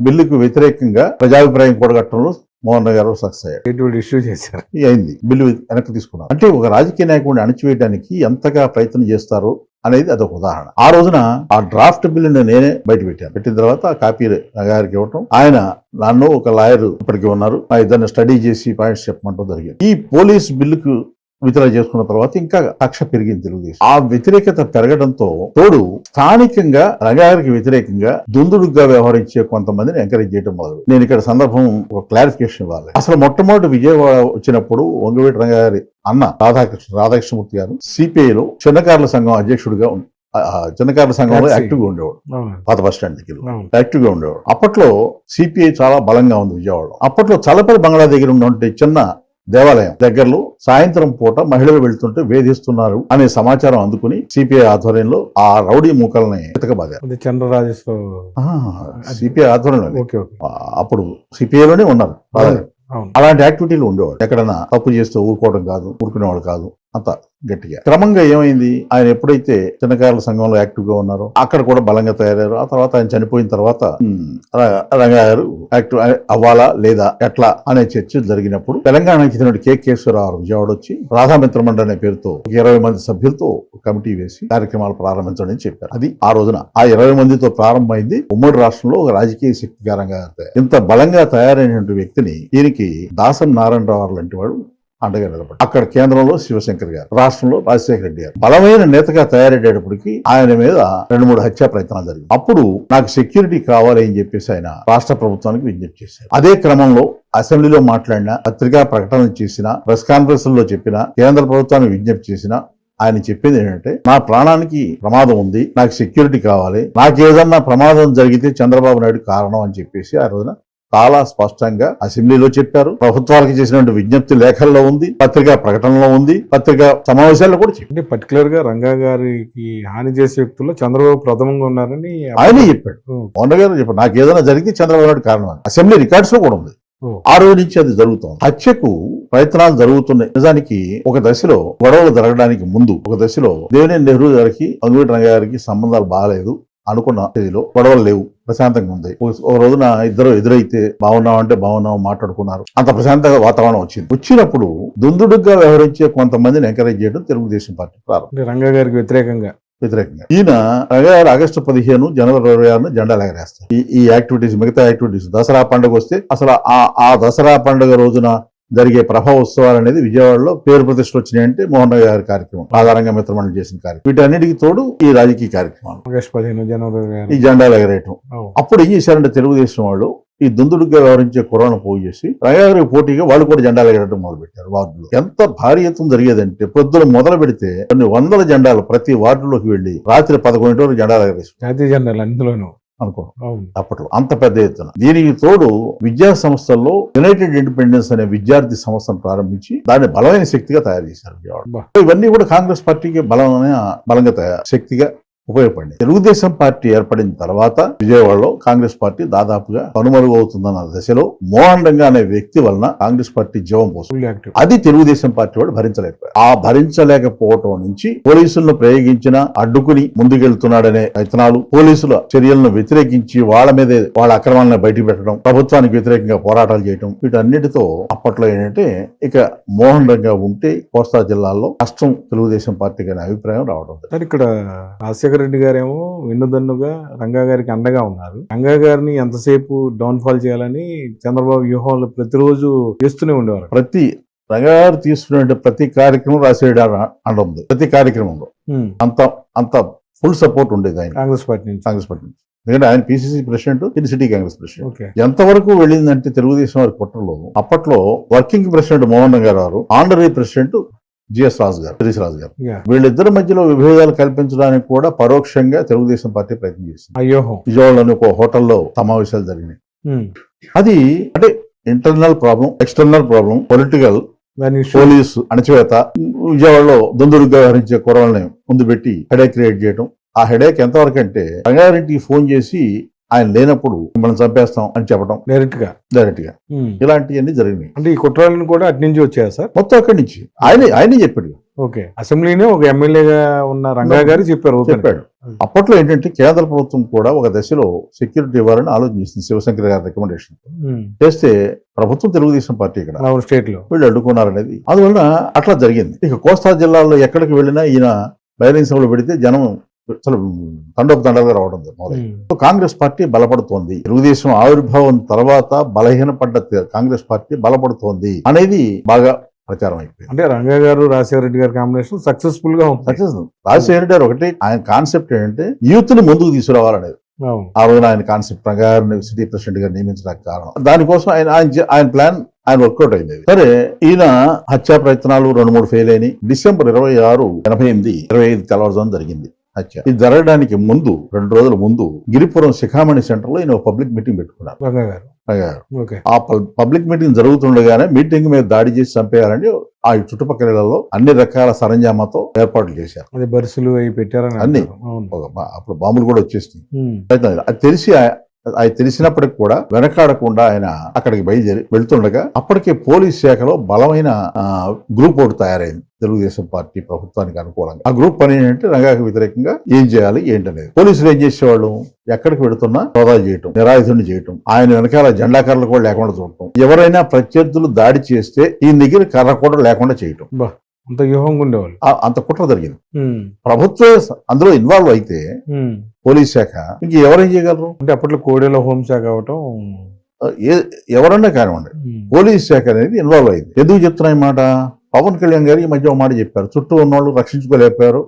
బిల్లుకు వ్యతిరేకంగా ప్రజాభిప్రాయం కూడగట్టడంలో మోహన్ గారు సక్సెస్ అయ్యారు. ఇష్యూ చేశారు, అయింది. బిల్లు వెనక్కి తీసుకున్నారు. అంటే ఒక రాజకీయ నాయకుడిని అణచివేయడానికి ఎంతగా ప్రయత్నం చేస్తారు అనేది అదొక ఉదాహరణ. ఆ రోజున ఆ డ్రాఫ్ట్ బిల్లుని నేనే బయట పెట్టిన తర్వాత ఆ కాపీ గారికి ఇవ్వటం, ఆయన నన్ను ఒక లాయర్ ఇప్పటికీ ఉన్నారు, ఆ ఇద్దరిని స్టడీ చేసి పాయింట్స్ చెప్పమంటూ జరిగింది. ఈ పోలీస్ బిల్లుకు విత్డ్రా చేసుకున్న తర్వాత ఇంకా కక్ష పెరిగింది తెలుగుదేశం. ఆ వ్యతిరేకత పెరగడంతో తోడు స్థానికంగా రంగారికి వ్యతిరేకంగా దుందుడుగ్గా వ్యవహరించే కొంతమందిని ఎంకరేజ్ చేయడం మొదలు. నేను ఇక్కడ సందర్భం ఒక క్లారిఫికేషన్ ఇవ్వాలి. అసలు మొట్టమొదటి విజయవాడ వచ్చినప్పుడు వంగవీటి రంగారి అన్న రాధాకృష్ణమూర్తి గారు సిపిఐలో చిన్నకారుల సంఘం అధ్యక్షుడిగా చిన్నకారుల సంఘంలో యాక్టివ్ గా ఉండేవాడు. పాత బస్ స్టాండ్ దగ్గర యాక్టివ్ గా ఉండేవాడు. అప్పట్లో సిపిఐ చాలా బలంగా ఉంది విజయవాడలో. అప్పట్లో చల్లపల్లి బంగ్లా దగ్గర ఉన్నటువంటి చిన్న దేవాలయం దగ్గరలో సాయంత్రం పూట మహిళలు వెళ్తుంటే వేధిస్తున్నారు అనే సమాచారం అందుకుని సిపిఐ ఆధ్వర్యంలో ఆ రౌడీ మూకల్ని ఎతకబాదారు. సిపిఐ ఆధ్వర్యంలో అప్పుడు సిపిఐలోనే ఉన్నారు. అలాంటి యాక్టివిటీలు ఉండేవాడు. ఎక్కడన్నా తప్పు చేస్తే ఊరుకోవడం కాదు, ఊరుకునేవాడు కాదు అంత గట్టిగా. క్రమంగా ఏమైంది, ఆయన ఎప్పుడైతే చిన్నకారుల సంఘంలో యాక్టివ్ గా ఉన్నారో అక్కడ కూడా బలంగా తయారయ్యారు. ఆ తర్వాత ఆయన చనిపోయిన తర్వాత రంగా గారు యాక్టివ్ అవ్వాలా లేదా ఎట్లా అనే చర్చ జరిగినప్పుడు తెలంగాణకి చెందిన కె కేశవరావు విజయవాడ వచ్చి రాధామిత్రమండ అనే పేరుతో 20 మంది సభ్యులతో కమిటీ వేసి కార్యక్రమాలు ప్రారంభించడం చెప్పారు. అది ఆ రోజున ఆ 20 మందితో ప్రారంభమైంది. ఉమ్మడి రాష్ట్రంలో ఒక రాజకీయ శక్తికారంగా ఇంత బలంగా తయారైనటువంటి వ్యక్తిని దీనికి దాసన్ నారాయణరావు లాంటి వాడు అండగా నిలబడి, అక్కడ కేంద్రంలో శివశంకర్ గారు, రాష్ట్రంలో రాజశేఖర రెడ్డి గారు బలమైన నేతగా తయారయ్యేటప్పటికి ఆయన మీద 2-3 హత్యా ప్రయత్నాలు జరిగాయి. అప్పుడు నాకు సెక్యూరిటీ కావాలి అని చెప్పేసి ఆయన రాష్ట్ర ప్రభుత్వానికి విజ్ఞప్తి చేశారు. అదే క్రమంలో అసెంబ్లీలో మాట్లాడిన, పత్రికా ప్రకటనలు చేసిన, ప్రెస్ కాన్ఫరెన్స్ లో చెప్పిన, కేంద్ర ప్రభుత్వానికి విజ్ఞప్తి చేసిన ఆయన చెప్పింది ఏంటంటే, నా ప్రాణానికి ప్రమాదం ఉంది, నాకు సెక్యూరిటీ కావాలి, నాకు ఏదన్నా ప్రమాదం జరిగితే చంద్రబాబు నాయుడు కారణం అని చెప్పేసి ఆ రోజున చాలా స్పష్టంగా అసెంబ్లీలో చెప్పారు. ప్రభుత్వాలకు చేసినటువంటి విజ్ఞప్తి లేఖల్లో ఉంది, పత్రికా ప్రకటనలో ఉంది, పత్రికా సమావేశాల్లో కూడా చెప్పారు. పర్టికులర్ గా రంగా గారికి హాని చేసే వ్యక్తుల్లో చంద్రబాబు ప్రథమంగా ఉన్నారని ఆయనే చెప్పాడు. మోహన్ గారు చెప్పాడు, నాకు ఏదైనా జరిగితే చంద్రబాబు నాయుడు కారణం. అసెంబ్లీ రికార్డ్స్ లో కూడా ఉంది. ఆ రోజు నుంచి అది జరుగుతుంది. హత్యకు ప్రయత్నాలు జరుగుతున్నాయి. నిజానికి ఒక దశలో గొడవలు జరగడానికి ముందు ఒక దశలో దేవినేని నెహ్రూ గారికి వంగవీటి రంగా గారికి సంబంధాలు బాగాలేదు అనుకున్న తేదీలో గొడవలు లేవు, ప్రశాంతంగా ఉంది. ఒక రోజున ఇద్దరు ఎదురైతే బాగున్నామంటే బాగున్నాం మాట్లాడుకున్నారు. అంత ప్రశాంతంగా వాతావరణం వచ్చినప్పుడు దుందుడుగ్గా వ్యవహరించే కొంతమందిని ఎంకరేజ్ చేయడం తెలుగుదేశం పార్టీ ప్రారంభం. రంగా గారికి వ్యతిరేకంగా ఈయన రంగా గారు ఆగస్టు 15 జనవరి 26 జెండాలు ఎగరేస్తారు. ఈ యాక్టివిటీస్, మిగతా యాక్టివిటీస్, దసరా పండుగ వస్తే అసలు ఆ దసరా పండుగ రోజున జరిగే ప్రభా ఉత్సవాలు అనేది విజయవాడలో పేరు ప్రతిష్టలు వచ్చినాయంటే మోహన్ రావు గారి కార్యక్రమం ఆధారంగా మిత్రమండలి చేసిన కార్యక్రమం వీటన్నిటికి తోడు ఈ రాజకీయ కార్యక్రమాలు ఆగస్టు 15 జనవరి ఈ జెండాలు ఎగరేయటం అప్పుడు ఏం చేశారంటే తెలుగుదేశం వాళ్ళు ఈ దుందుడుగా వ్యవహరించే కరోనా పోగు చేసి రంగాగారికి పోటీగా వాళ్ళు కూడా జెండాలు ఎగరడం మొదలు పెట్టారు వార్డులో. ఎంత భారీ ఎత్తున జరిగేదంటే పొద్దున మొదలు పెడితే కొన్ని వందల జెండాలు ప్రతి వార్డులోకి వెళ్లి రాత్రి 11 వరకు జెండాలు ఎగరేసి జాతీయ జెండాలు అందులోనూ అనుకో అప్పట్లో అంత పెద్ద ఎత్తున. దీనికి తోడు విద్యా సంస్థల్లో యునైటెడ్ ఇండిపెండెన్స్ అనే విద్యార్థి సంస్థను ప్రారంభించి దాన్ని బలమైన శక్తిగా తయారు చేశారు విజయవాడ. ఇవన్నీ కూడా కాంగ్రెస్ పార్టీకి బలంగా శక్తిగా ఉపయోగపడింది. తెలుగుదేశం పార్టీ ఏర్పడిన తర్వాత విజయవాడలో కాంగ్రెస్ పార్టీ దాదాపుగా కనుమరుగవుతుందన్న దశలో మోహన్ రంగా అనే వ్యక్తి వలన కాంగ్రెస్ పార్టీ జీవం పోస్తుంది. అది తెలుగుదేశం పార్టీ వాడు భరించలేకపోయారు. ఆ భరించలేకపోవటం నుంచి పోలీసులను ప్రయోగించిన అడ్డుకుని ముందుకెళ్తున్నాడనే ప్రయత్నాలు, పోలీసుల చర్యలను వ్యతిరేకించి వాళ్ళ మీదే వాళ్ళ అక్రమాలను బయటకు పెట్టడం, ప్రభుత్వానికి వ్యతిరేకంగా పోరాటాలు చేయడం, వీటన్నిటితో అప్పట్లో ఏంటంటే ఇక మోహన్ రంగా ఉంటే కోస్తా జిల్లాల్లో కష్టం తెలుగుదేశం పార్టీకి అనే అభిప్రాయం రావడం. ఇక్కడ రాజశేఖర రెడ్డి గారేమో వెన్నుదన్నుగా రంగా గారికి అండగా ఉన్నారు. రంగా గారిని ఎంతసేపు డౌన్ ఫాల్ చేయాలని చంద్రబాబు వ్యూహంలో ప్రతిరోజు చేస్తూనే ఉండేవారు. ప్రతి రంగా గారు తీసుకునే ప్రతి కార్యక్రమం రాసేయడం అంటుంది. ప్రతి కార్యక్రమంలో అంత ఫుల్ సపోర్ట్ ఉండేది ఆయన కాంగ్రెస్ పార్టీ నుంచి. ఎందుకంటే ఆయన PCC president, city Congress president. ఎంతవరకు వెళ్ళిందంటే తెలుగుదేశం వారి కుట్రలో అప్పట్లో వర్కింగ్ ప్రెసిడెంట్ మోహన్ రంగా గారు, ఆనరీ ప్రెసిడెంట్ జిఎస్ రాజు గారు, వీళ్ళిద్దరి మధ్యలో విభేదాలు కల్పించడానికి కూడా పరోక్షంగా తెలుగుదేశం పార్టీ ప్రయత్నం చేసింది. విజయవాడలోని ఒక హోటల్లో సమావేశాలు జరిగినాయి. అది అంటే internal problem, external problem, political, police అణచివేత, విజయవాడలో దొందుడుగా వ్యవహరించే కుర్రల్ని ముందు పెట్టి హెడేక్ క్రియేట్ చేయడం. ఆ హెడేక్ ఎంతవరకు అంటే రంగారెడ్డికి ఫోన్ చేసి ఆయన లేనప్పుడు మనం చంపేస్తాం అని చెప్పడం డైరెక్ట్ గా ఇలాంటివన్నీ జరిగినాయి. అంటే ఈ కుట్రాలను కూడా అటు నుంచి వచ్చాయా సార్? మొత్తం అక్కడి నుంచి ఆయనే చెప్పాడు. ఓకే, అసెంబ్లీనే ఒక ఎమ్మెల్యేగా ఉన్న రంగా గారు చెప్పాడు. అప్పట్లో ఏంటంటే కేంద్ర ప్రభుత్వం కూడా ఒక దశలో సెక్యూరిటీ ఇవ్వాలని ఆలోచిస్తుంది. శివశంకర్ గారి రికమెండేషన్ చేస్తే ప్రభుత్వం తెలుగుదేశం పార్టీ ఇక్కడ స్టేట్ లో వీళ్ళు అడ్డుకున్నారనేది అందువలన అట్లా జరిగింది. ఇక కోస్తా జిల్లాలో ఎక్కడికి వెళ్ళినా ఈయన బహిరంగ సభలో పెడితే జనం అసలు తండోపతండాలుగా రావడం మొదలైంది. కాంగ్రెస్ పార్టీ బలపడుతోంది. తెలుగుదేశం ఆవిర్భావం తర్వాత బలహీనపడ్డ కాంగ్రెస్ పార్టీ బలపడుతోంది అనేది బాగా ప్రచారం అయిపోయింది. అంటే రంగా గారు రాజశేఖర రెడ్డి గారి కాంబినేషన్ సక్సెస్ఫుల్ గా ఉంది. రాజశేఖర రెడ్డి గారు ఒకటి ఆయన కాన్సెప్ట్ ఏంటంటే యూత్ ని ముందుకు తీసుకురావాలనేది. ఆ రోజున ఆయన కాన్సెప్ట్ రంగా గారిని సిటీ ప్రెసిడెంట్ గారు నియమించడానికి కారణం. దానికోసం ఆయన ప్లాన్ ఆయన వర్కౌట్ అయింది. సరే, ఈయన హత్యా ప్రయత్నాలు 2-3 ఫెయిల్ అయినాయి. డిసెంబర్ 26, 1985 తెల్లవారుజామున జరిగింది హత్య. ఇది జరగడానికి ముందు 2 రోజుల ముందు గిరిపురం శిఖామణి సెంటర్ లో ఈయన పబ్లిక్ మీటింగ్ పెట్టుకున్నారు రంగా గారు. ఆ పబ్లిక్ మీటింగ్ జరుగుతుండగానే మీటింగ్ మీద దాడి చేసి చంపేయాలని ఆ చుట్టుపక్కలలో అన్ని రకాల సరంజామాతో ఏర్పాట్లు చేశారు. బస్సులు అవి పెట్టారని అన్ని అప్పుడు బాంబులు కూడా వచ్చేసినాయి. అది తెలిసినప్పటికి కూడా వెనకాడకుండా ఆయన అక్కడికి బయలుదేరి వెళ్తుండగా అప్పటికే పోలీస్ శాఖలో బలమైన గ్రూప్ ఒకటి తయారైంది తెలుగుదేశం పార్టీ ప్రభుత్వానికి అనుకూలంగా. ఆ గ్రూప్ పని ఏంటంటే రంగాకి వ్యతిరేకంగా ఏం చేయాలి ఏంటనేది. పోలీసులు ఏం చేసేవాళ్ళు, ఎక్కడికి వెళుతున్నా సోదాలు చేయటం, నిరాయుధుని చేయటం, ఆయన వెనకాల జెండా కర్రలు కూడా లేకుండా చూడటం, ఎవరైనా ప్రత్యర్థులు దాడి చేస్తే ఈ దగ్గర కర్ర కూడా లేకుండా చేయటం. అంత వ్యూహంగా ఉండేవాళ్ళు. అంత కుట్ర జరిగింది. ప్రభుత్వం అందులో ఇన్వాల్వ్ అయితే పోలీస్ శాఖ ఇంక ఎవరేం చేయగలరు? అంటే అప్పట్లో కోడేలో హోంశాఖ అవటం ఎవరన్నా కానివ్వండి, పోలీస్ శాఖ అనేది ఇన్వాల్వ్ అయింది. ఎందుకు చెప్తున్నాయి మాట? పవన్ కళ్యాణ్ గారు ఈ మధ్య ఒక మాట చెప్పారు, చుట్టూ ఉన్నవాళ్ళు రక్షించుకోలేకపోయారు.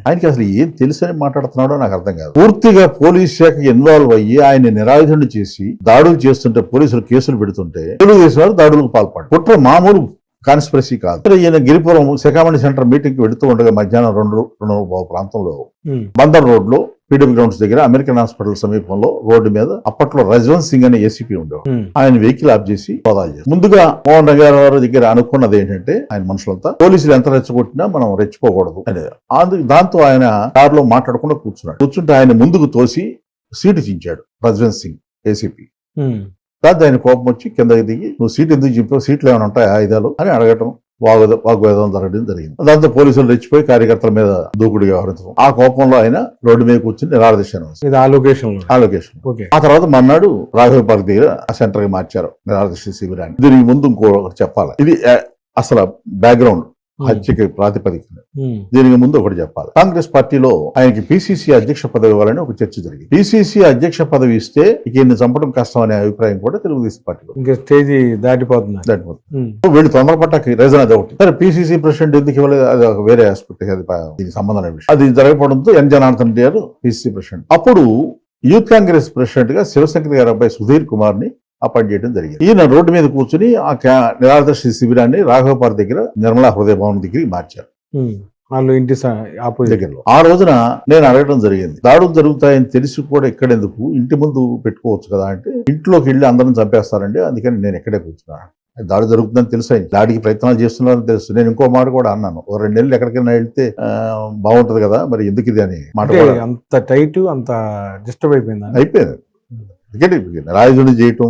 ఆయనకి అసలు ఏం తెలుసని మాట్లాడుతున్నాడో నాకు అర్థం కాదు. పూర్తిగా పోలీస్ శాఖ ఇన్వాల్వ్ అయ్యి ఆయన నిరాయుధుని చేసి దాడులు చేస్తుంటే, పోలీసులు కేసులు పెడుతుంటే తెలుగుదేశం వారు దాడులకు పాల్పడ్డారు. కుట్ర మామూలు కాన్స్పిరసీ కాదు. ఈయన గిరిపురం శిఖామణి సెంటర్ మీటింగ్ కి వెళుతూ ఉండగా మధ్యాహ్నం 2 ప్రాంతంలో బందర్ రోడ్ లో పీడబ్ల్యూ గ్రౌండ్స్ దగ్గర అమెరికన్ హాస్పిటల్ సమీపంలో రోడ్డు మీద అప్పట్లో రజ్వంత్ సింగ్ అనే ఏసీపీ ఉండేవాడు. ఆయన వెహికల్ ఆఫ్ చేసి సోదాలు చేసి ముందుగా మోహన్ రంగా గారి దగ్గర అనుకున్నది ఏంటంటే ఆయన మనుషులంతా పోలీసులు ఎంత రెచ్చగొట్టినా మనం రెచ్చిపోకూడదు అనేది. దాంతో ఆయన కారులో మాట్లాడకుండా కూర్చుంటే ఆయన ముందుకు తోసి సీటు చించాడు రజ్వంత్ సింగ్ ఏసీపీ. దాంతో ఆయన కోపం వచ్చి కిందకి దిగి, నువ్వు సీట్ ఎందుకు చింపావు, సీట్లు ఏమైనా ఉంటాయి ఆయుధాలు అని అడగటం, వాగ్వేదం జరగడం జరిగింది. దాంతో పోలీసులు రెచ్చిపోయి కార్యకర్తల మీద దూకుడుగా వ్యవహరించడం. ఆ కోపంలో ఆయన రోడ్డు మీద కూర్చుని నిరాదీక్ష. ఆ తర్వాత మర్నాడు రాఘవ పార్క్ దగ్గర ఆ సెంటర్ కి మార్చారు నిరాదీక్ష శిబిరాన్ని. దీనికి ముందు ఇంకోటి చెప్పాలి, ఇది అసలు బ్యాక్గ్రౌండ్. హత్యకి ప్రాతిపదిక. దీనికి ముందు ఒకటి చెప్పాలి. కాంగ్రెస్ పార్టీలో ఆయనకి పిసిసి అధ్యక్ష పదవి ఇవ్వాలని ఒక చర్చ జరిగింది. పిసిసి అధ్యక్ష పదవి ఇస్తే ఇక ఈయన్ని చంపడం కష్టం అనే అభిప్రాయం కూడా తెలుగుదేశం పార్టీలో ఇంకా స్టేజ్ దాటిపోతుంది. వీళ్ళు తొందరపడ్డానికి రీజన్ అది ఒకటి. సరే పిసిసి ప్రెసిడెంట్ ఎందుకు ఇవ్వలేదు, అది ఒక వేరే ఆస్పెక్ట్, అది దీనికి సంబంధం విషయం. అది జరగకపోవడంతో ఎన్ జనార్దన్ రెడ్డి గారు పిసిసి ప్రెసిడెంట్. అప్పుడు యూత్ కాంగ్రెస్ ప్రెసిడెంట్ గా శివశంకర్ గారి అబ్బాయి సుధీర్ కుమార్ ని అపాయింట్ చేయడం జరిగింది. ఈయన రోడ్డు మీద కూర్చుని ఆ నిరాదర్శ శిబిరాన్ని రాఘవపార్ దగ్గర నిర్మలా హృదయ భవన్ దగ్గరికి మార్చారు. వాళ్ళు ఇంటి దగ్గరలో. ఆ రోజున నేను అడగడం జరిగింది, దాడులు జరుగుతాయని తెలిసి కూడా ఎక్కడెందుకు, ఇంటి ముందు పెట్టుకోవచ్చు కదా అంటే, ఇంట్లోకి వెళ్ళి అందరం చంపేస్తారండి, అందుకని నేను ఎక్కడే కూర్చున్నాను. దాడి జరుగుతుందని తెలుసు, దాడికి ప్రయత్నాలు చేస్తున్నారని తెలుసు. నేను ఇంకో మాట కూడా అన్నాను, ఒక 2 నెలలు ఎక్కడికైనా వెళ్తే బాగుంటది కదా, మరి ఎందుకు ఇది అని మాట. అంత టైట్, అంత డిస్టర్బ్ అయిపోయింది. ఎందుకంటే రాజధాని చేయటం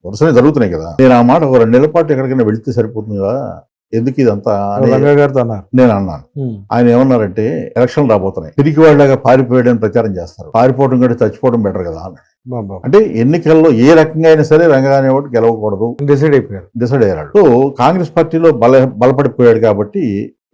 వరుసనే జరుగుతున్నాయి కదా. నేను ఆ మాట ఒక 2 నెలల పాటు ఎక్కడికైనా వెళితే సరిపోతుంది కదా, ఎందుకు ఇదంతా నేను అన్నాను. ఆయన ఏమన్నారంటే, ఎలక్షన్ రాబోతున్నాయి, తిరిగి వాళ్ళగా పారిపోయాడని ప్రచారం చేస్తారు, పారిపోవడం కంటే చచ్చిపోవడం బెటర్ కదా అన్నాడు. అంటే ఎన్నికల్లో ఏ రకంగా అయినా సరే రంగానే ఒకటి గెలవకూడదు డిసైడ్ అయ్యాడు. సో కాంగ్రెస్ పార్టీలో బలపడిపోయాడు కాబట్టి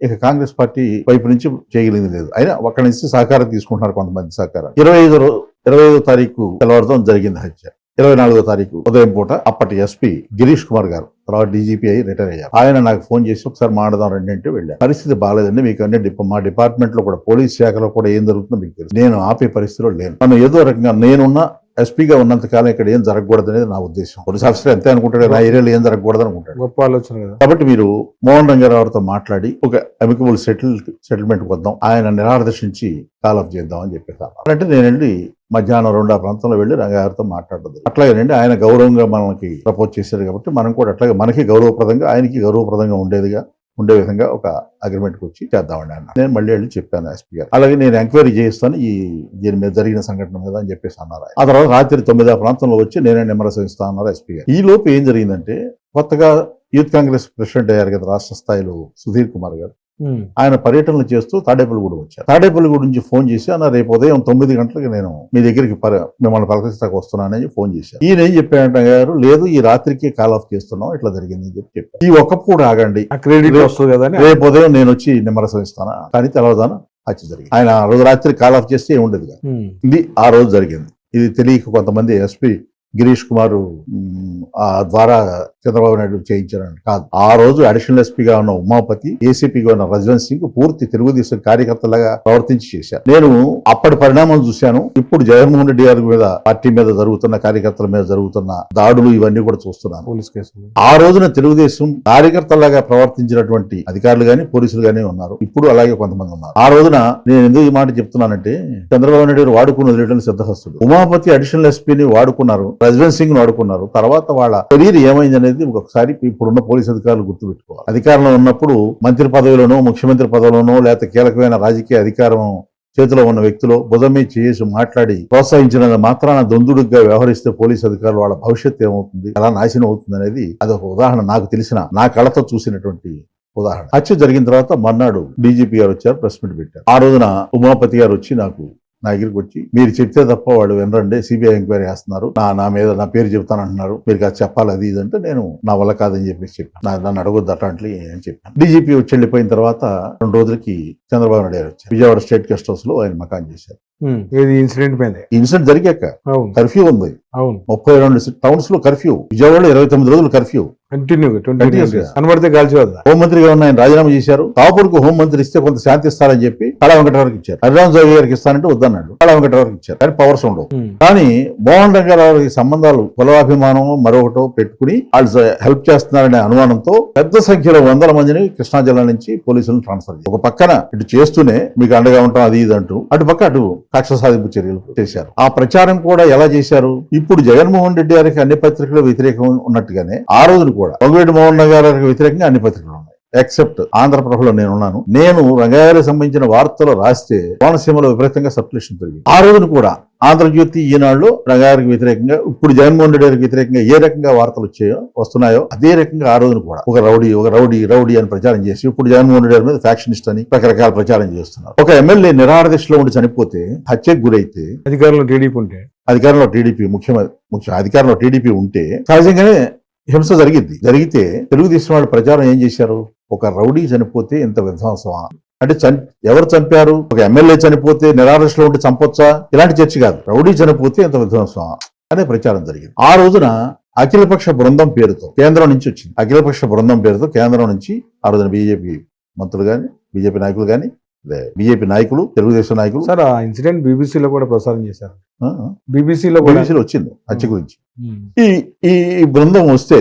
ఇక కాంగ్రెస్ పార్టీ వైపు నుంచి చేయగలిగింది లేదు. అయినా అక్కడి నుంచి సహకారం తీసుకుంటున్నారు కొంతమంది సహకారం. 25వ తారీఖు తెల్లవారుతో జరిగింది హత్య. 24వ తారీఖు ఉదయం పూట అప్పటి ఎస్పీ గిరీష్ కుమార్ గారు, తర్వాత డీజీపీ అయి రిటైర్ అయ్యారు. ఆయన నాకు ఫోన్ చేసి ఒకసారి మాట్లాడదాం రండి అంటే వెళ్ళాను. పరిస్థితి బాగాలేదండి, మీకు అన్ని మా డిపార్ట్మెంట్ లో కూడా, పోలీస్ శాఖలో కూడా ఏం జరుగుతుందో మీకు తెలుసు, నేను ఆపే పరిస్థితిలో లేను. నన్ను ఏదో రకంగా నేనున్న ఎస్పీగా ఉన్నంత కాలం ఇక్కడ ఏం జరగకూడదు అనేది నా ఉద్దేశం. పోలీస్ ఆఫీసర్ అంతే అనుకుంటాడు, నా ఏరియాలో ఏం జరగకూడదు అనుకుంటాడు. గొప్ప ఆలోచన. కాబట్టి మీరు మోహన్ రంగారావుతో మాట్లాడి ఒక అమికబుల్ సెటిల్మెంట్ వద్దాం, ఆయన నిరాదర్శించి కాల్ ఆఫ్ చేద్దాం అని చెప్పేసాను. అంటే నేను వెళ్ళి మధ్యాహ్నం 2 ప్రాంతంలో వెళ్ళి రంగారావుతో మాట్లాడదు. అట్లాగేనండి, ఆయన గౌరవంగా మనకి ప్రపోజ్ చేశారు కాబట్టి మనం కూడా అట్లాగే మనకి గౌరవప్రదంగా, ఆయనకి గౌరవప్రదంగా ఉండే విధంగా ఒక అగ్రిమెంట్కి వచ్చి చేద్దామండి అన్న. నేను మళ్ళీ వెళ్ళి చెప్పాను ఎస్పీ గారు, అలాగే నేను ఎంక్వైరీ చేయిస్తాను దీని మీద జరిగిన సంఘటన మీద అని చెప్పేసి అన్నారు. ఆ తర్వాత రాత్రి 9 ప్రాంతంలో వచ్చి నేనే నిమ్మరసిస్తా అన్నారు ఎస్పీ గారు. ఈ లోపు ఏం జరిగిందంటే, కొత్తగా యూత్ కాంగ్రెస్ ప్రెసిడెంట్ అయ్యారు కదా రాష్ట్ర స్థాయిలో సుధీర్ కుమార్ గారు, ఆయన పర్యటనలు చేస్తూ తాడేపల్లిగూడెం వచ్చారు. తాడేపల్లిగూడెం నుంచి ఫోన్ చేసి అన్న రేపు ఉదయం 9 గంటలకు నేను మీ దగ్గరికి మిమ్మల్ని పలకరిస్తాకు వస్తున్నానని ఫోన్ చేశారు. ఈయన ఏం చెప్పారంట గారు, లేదు ఈ రాత్రికి కాల్ ఆఫ్ చేస్తున్నాం, ఇట్లా జరిగింది అని చెప్పారు. ఈ ఒక్కప్పుడు ఆగండి, క్రెడిట్ వస్తుంది కదా, రేపు ఉదయం నేను వచ్చి నిమ్మరసం ఇస్తాను. కానీ తెలవదాన హత్య జరిగింది. ఆయన ఆ రోజు రాత్రి కాల్ ఆఫ్ చేస్తే ఏముండదు కదా. ఇది ఆ రోజు జరిగింది. ఇది తెలియక కొంతమంది ఎస్పీ గిరీష్ కుమార్ ద్వారా చంద్రబాబు నాయుడు చేయించారని కాదు. ఆ రోజు అడిషనల్ ఎస్పీగా ఉన్న ఉమాపతి, ఏసీపీగా ఉన్న రజ్వంత్ సింగ్ పూర్తి తెలుగుదేశం కార్యకర్తలాగా ప్రవర్తించి చేశారు. నేను అప్పటి పరిణామాలు చూశాను. ఇప్పుడు జగన్మోహన్ రెడ్డి గారి మీద, పార్టీ మీద జరుగుతున్న, కార్యకర్తల మీద జరుగుతున్న దాడులు ఇవన్నీ కూడా చూస్తున్నాను. పోలీస్ కేసులు. ఆ రోజున తెలుగుదేశం కార్యకర్తలాగా ప్రవర్తించినటువంటి అధికారులు గాని, పోలీసులు గానీ ఉన్నారు. ఇప్పుడు అలాగే కొంతమంది ఉన్నారు. ఆ రోజున నేను ఎందుకు ఈ మాట చెప్తున్నానంటే, చంద్రబాబు నాయుడు గారు వాడుకుని వదిలేయడం సిద్ధహస్తుడు. ఉమాపతి అడిషనల్ ఎస్పీని వాడుకున్నారు, రజ్వంత్ సింగ్ ను వాడుకున్నారు. తర్వాత వాళ్ళ కెరీర్ ఏమైంది అనేది ఒకసారి ఇప్పుడున్న పోలీసు అధికారులు గుర్తుపెట్టుకోవాలి. అధికారంలో ఉన్నప్పుడు మంత్రి పదవిలోనో, ముఖ్యమంత్రి పదవిలోనో, లేకపోతే కీలకమైన రాజకీయ అధికారం చేతిలో ఉన్న వ్యక్తులు బుధమే చేసి మాట్లాడి ప్రోత్సహించిన మాత్రాన దొందుడుగా వ్యవహరిస్తే పోలీసు అధికారులు వాళ్ళ భవిష్యత్తు ఏమవుతుంది, ఎలా నాశనం అవుతుంది అనేది అదొక ఉదాహరణ. నాకు తెలిసిన, నా కళ్ళతో చూసినటువంటి ఉదాహరణ. హత్య జరిగిన తర్వాత మర్నాడు డీజీపీ గారు వచ్చారు, ప్రెస్ మీట్ పెట్టారు. ఆ రోజున ఉమాపతి గారు వచ్చి నా దగ్గరికి వచ్చి, మీరు చెప్తే తప్ప వాళ్ళు వినరండి, సిబిఐ ఎంక్వైరీ చేస్తున్నారు, నా మీద నా పేరు చెప్తానంటున్నారు, మీరు కాదు చెప్పాలి అది ఇది అంటే, నేను నా వల్ల కాదని చెప్పేసి చెప్పాను. నన్ను అడగొద్దు అట్లాంటి అని చెప్పాను. డీజీపీ వచ్చి వెళ్ళిపోయిన తర్వాత 2 రోజులకి చంద్రబాబు నాయుడు గారు వచ్చారు. విజయవాడ స్టేట్ గెస్ట్ హౌస్ లో ఆయన మకాన్ చేశారు. ఇన్సిడెంట్ జరిగాక కర్ఫ్యూ ఉంది. 32 టౌన్స్ లో కర్ఫ్యూ. విజయవాడలో 29 రోజులు కర్ఫ్యూ హోంమంత్రిగా ఉన్న ఆయన రాజీనామా చేశారు. కాపురికి హోంమంత్రి ఇస్తే కొంత శాంతి ఇస్తారని చెప్పి కళా వెంకటరావుకి ఇచ్చారు. హరిరామ్ జోగి గారికి ఇస్తానంటే వద్దన్నాడు, కళా వెంకటరావుకి ఇచ్చారు. కానీ పవర్స్ ఉండవు. కానీ మోహన్ రంగారావుకి సంబంధాలు, కులవాభిమానం మరొకటో పెట్టుకుని వాళ్ళు హెల్ప్ చేస్తున్నారనే అనుమానంతో పెద్ద సంఖ్యలో 100 మందిని కృష్ణా జిల్లా నుంచి పోలీసులను ట్రాన్స్ఫర్ చేశారు. ఒక పక్కన ఇటు చేస్తూనే మీకు అండగా ఉంటాం అది ఇది అంటూ, అటు పక్క అటు కక్ష సాధింపు చర్యలు చేశారు. ఆ ప్రచారం కూడా ఎలా చేశారు, ఇప్పుడు జగన్మోహన్ రెడ్డి గారికి అన్ని పత్రికలు వ్యతిరేకం ఉన్నట్టుగానే ఆ రోజున కూడా వంగవీటి మోహన్ గారికి వ్యతిరేకంగా అన్ని పత్రికలు ఉన్నాయి. ఎక్సెప్ట్ ఆంధ్రప్రభలో నేనున్నాను. నేను రంగాయాలకు సంబంధించిన వార్తలు రాస్తే కోనసీమలో విపరీతంగా సర్క్యులేషన్ పెరిగింది. ఆ రోజున కూడా ఆంధ్రజ్యోతి, ఈనాడులో రంగాయాలకు వ్యతిరేకంగా, ఇప్పుడు జగన్మోహన్ రెడ్డి గారికి వ్యతిరేకంగా ఏ రకంగా వార్తలు వస్తున్నాయో అదే రకంగా ఆ రోజున కూడా ఒక రౌడీ అని ప్రచారం చేసి, ఇప్పుడు జగన్మోహన్ రెడ్డి గారి మీద ఫ్యాక్షనిస్ట్ అని రకరకాల ప్రచారం చేస్తున్నారు. ఒక ఎమ్మెల్యే నిరాదశలో ఉండి చనిపోతే, హత్యకు గురైతే, అధికారంలో టీడీపీ ముఖ్య అధికారంలో టీడీపీ ఉంటే సహజంగానే హింస జరిగితే తెలుగుదేశం వాళ్ళు ప్రచారం ఏం చేశారు? ఒక రౌడీ చనిపోతే ఇంత విధ్వంసమా అంటే ఎవరు చంపారు? ఒక ఎమ్మెల్యే చనిపోతే నిరాదశలో ఉంటే చంపొచ్చా? ఇలాంటి చర్చ కాదు. రౌడీ చనిపోతే ఇంత విధ్వంసమా అనే ప్రచారం జరిగింది. ఆ రోజున అఖిలపక్ష బృందం పేరుతో కేంద్రం నుంచి వచ్చింది. అఖిలపక్ష బృందం పేరుతో కేంద్రం నుంచి ఆ రోజున బీజేపీ మంత్రులు గాని, బీజేపీ నాయకులు గాని, బీజేపీ నాయకులు, తెలుగుదేశం నాయకులు. సార్ ఆ ఇన్సిడెంట్ బీబీసీలో కూడా ప్రసారం చేశారు. బీబీసీలో వచ్చింది హత్య గురించి. ఈ బృందం వస్తే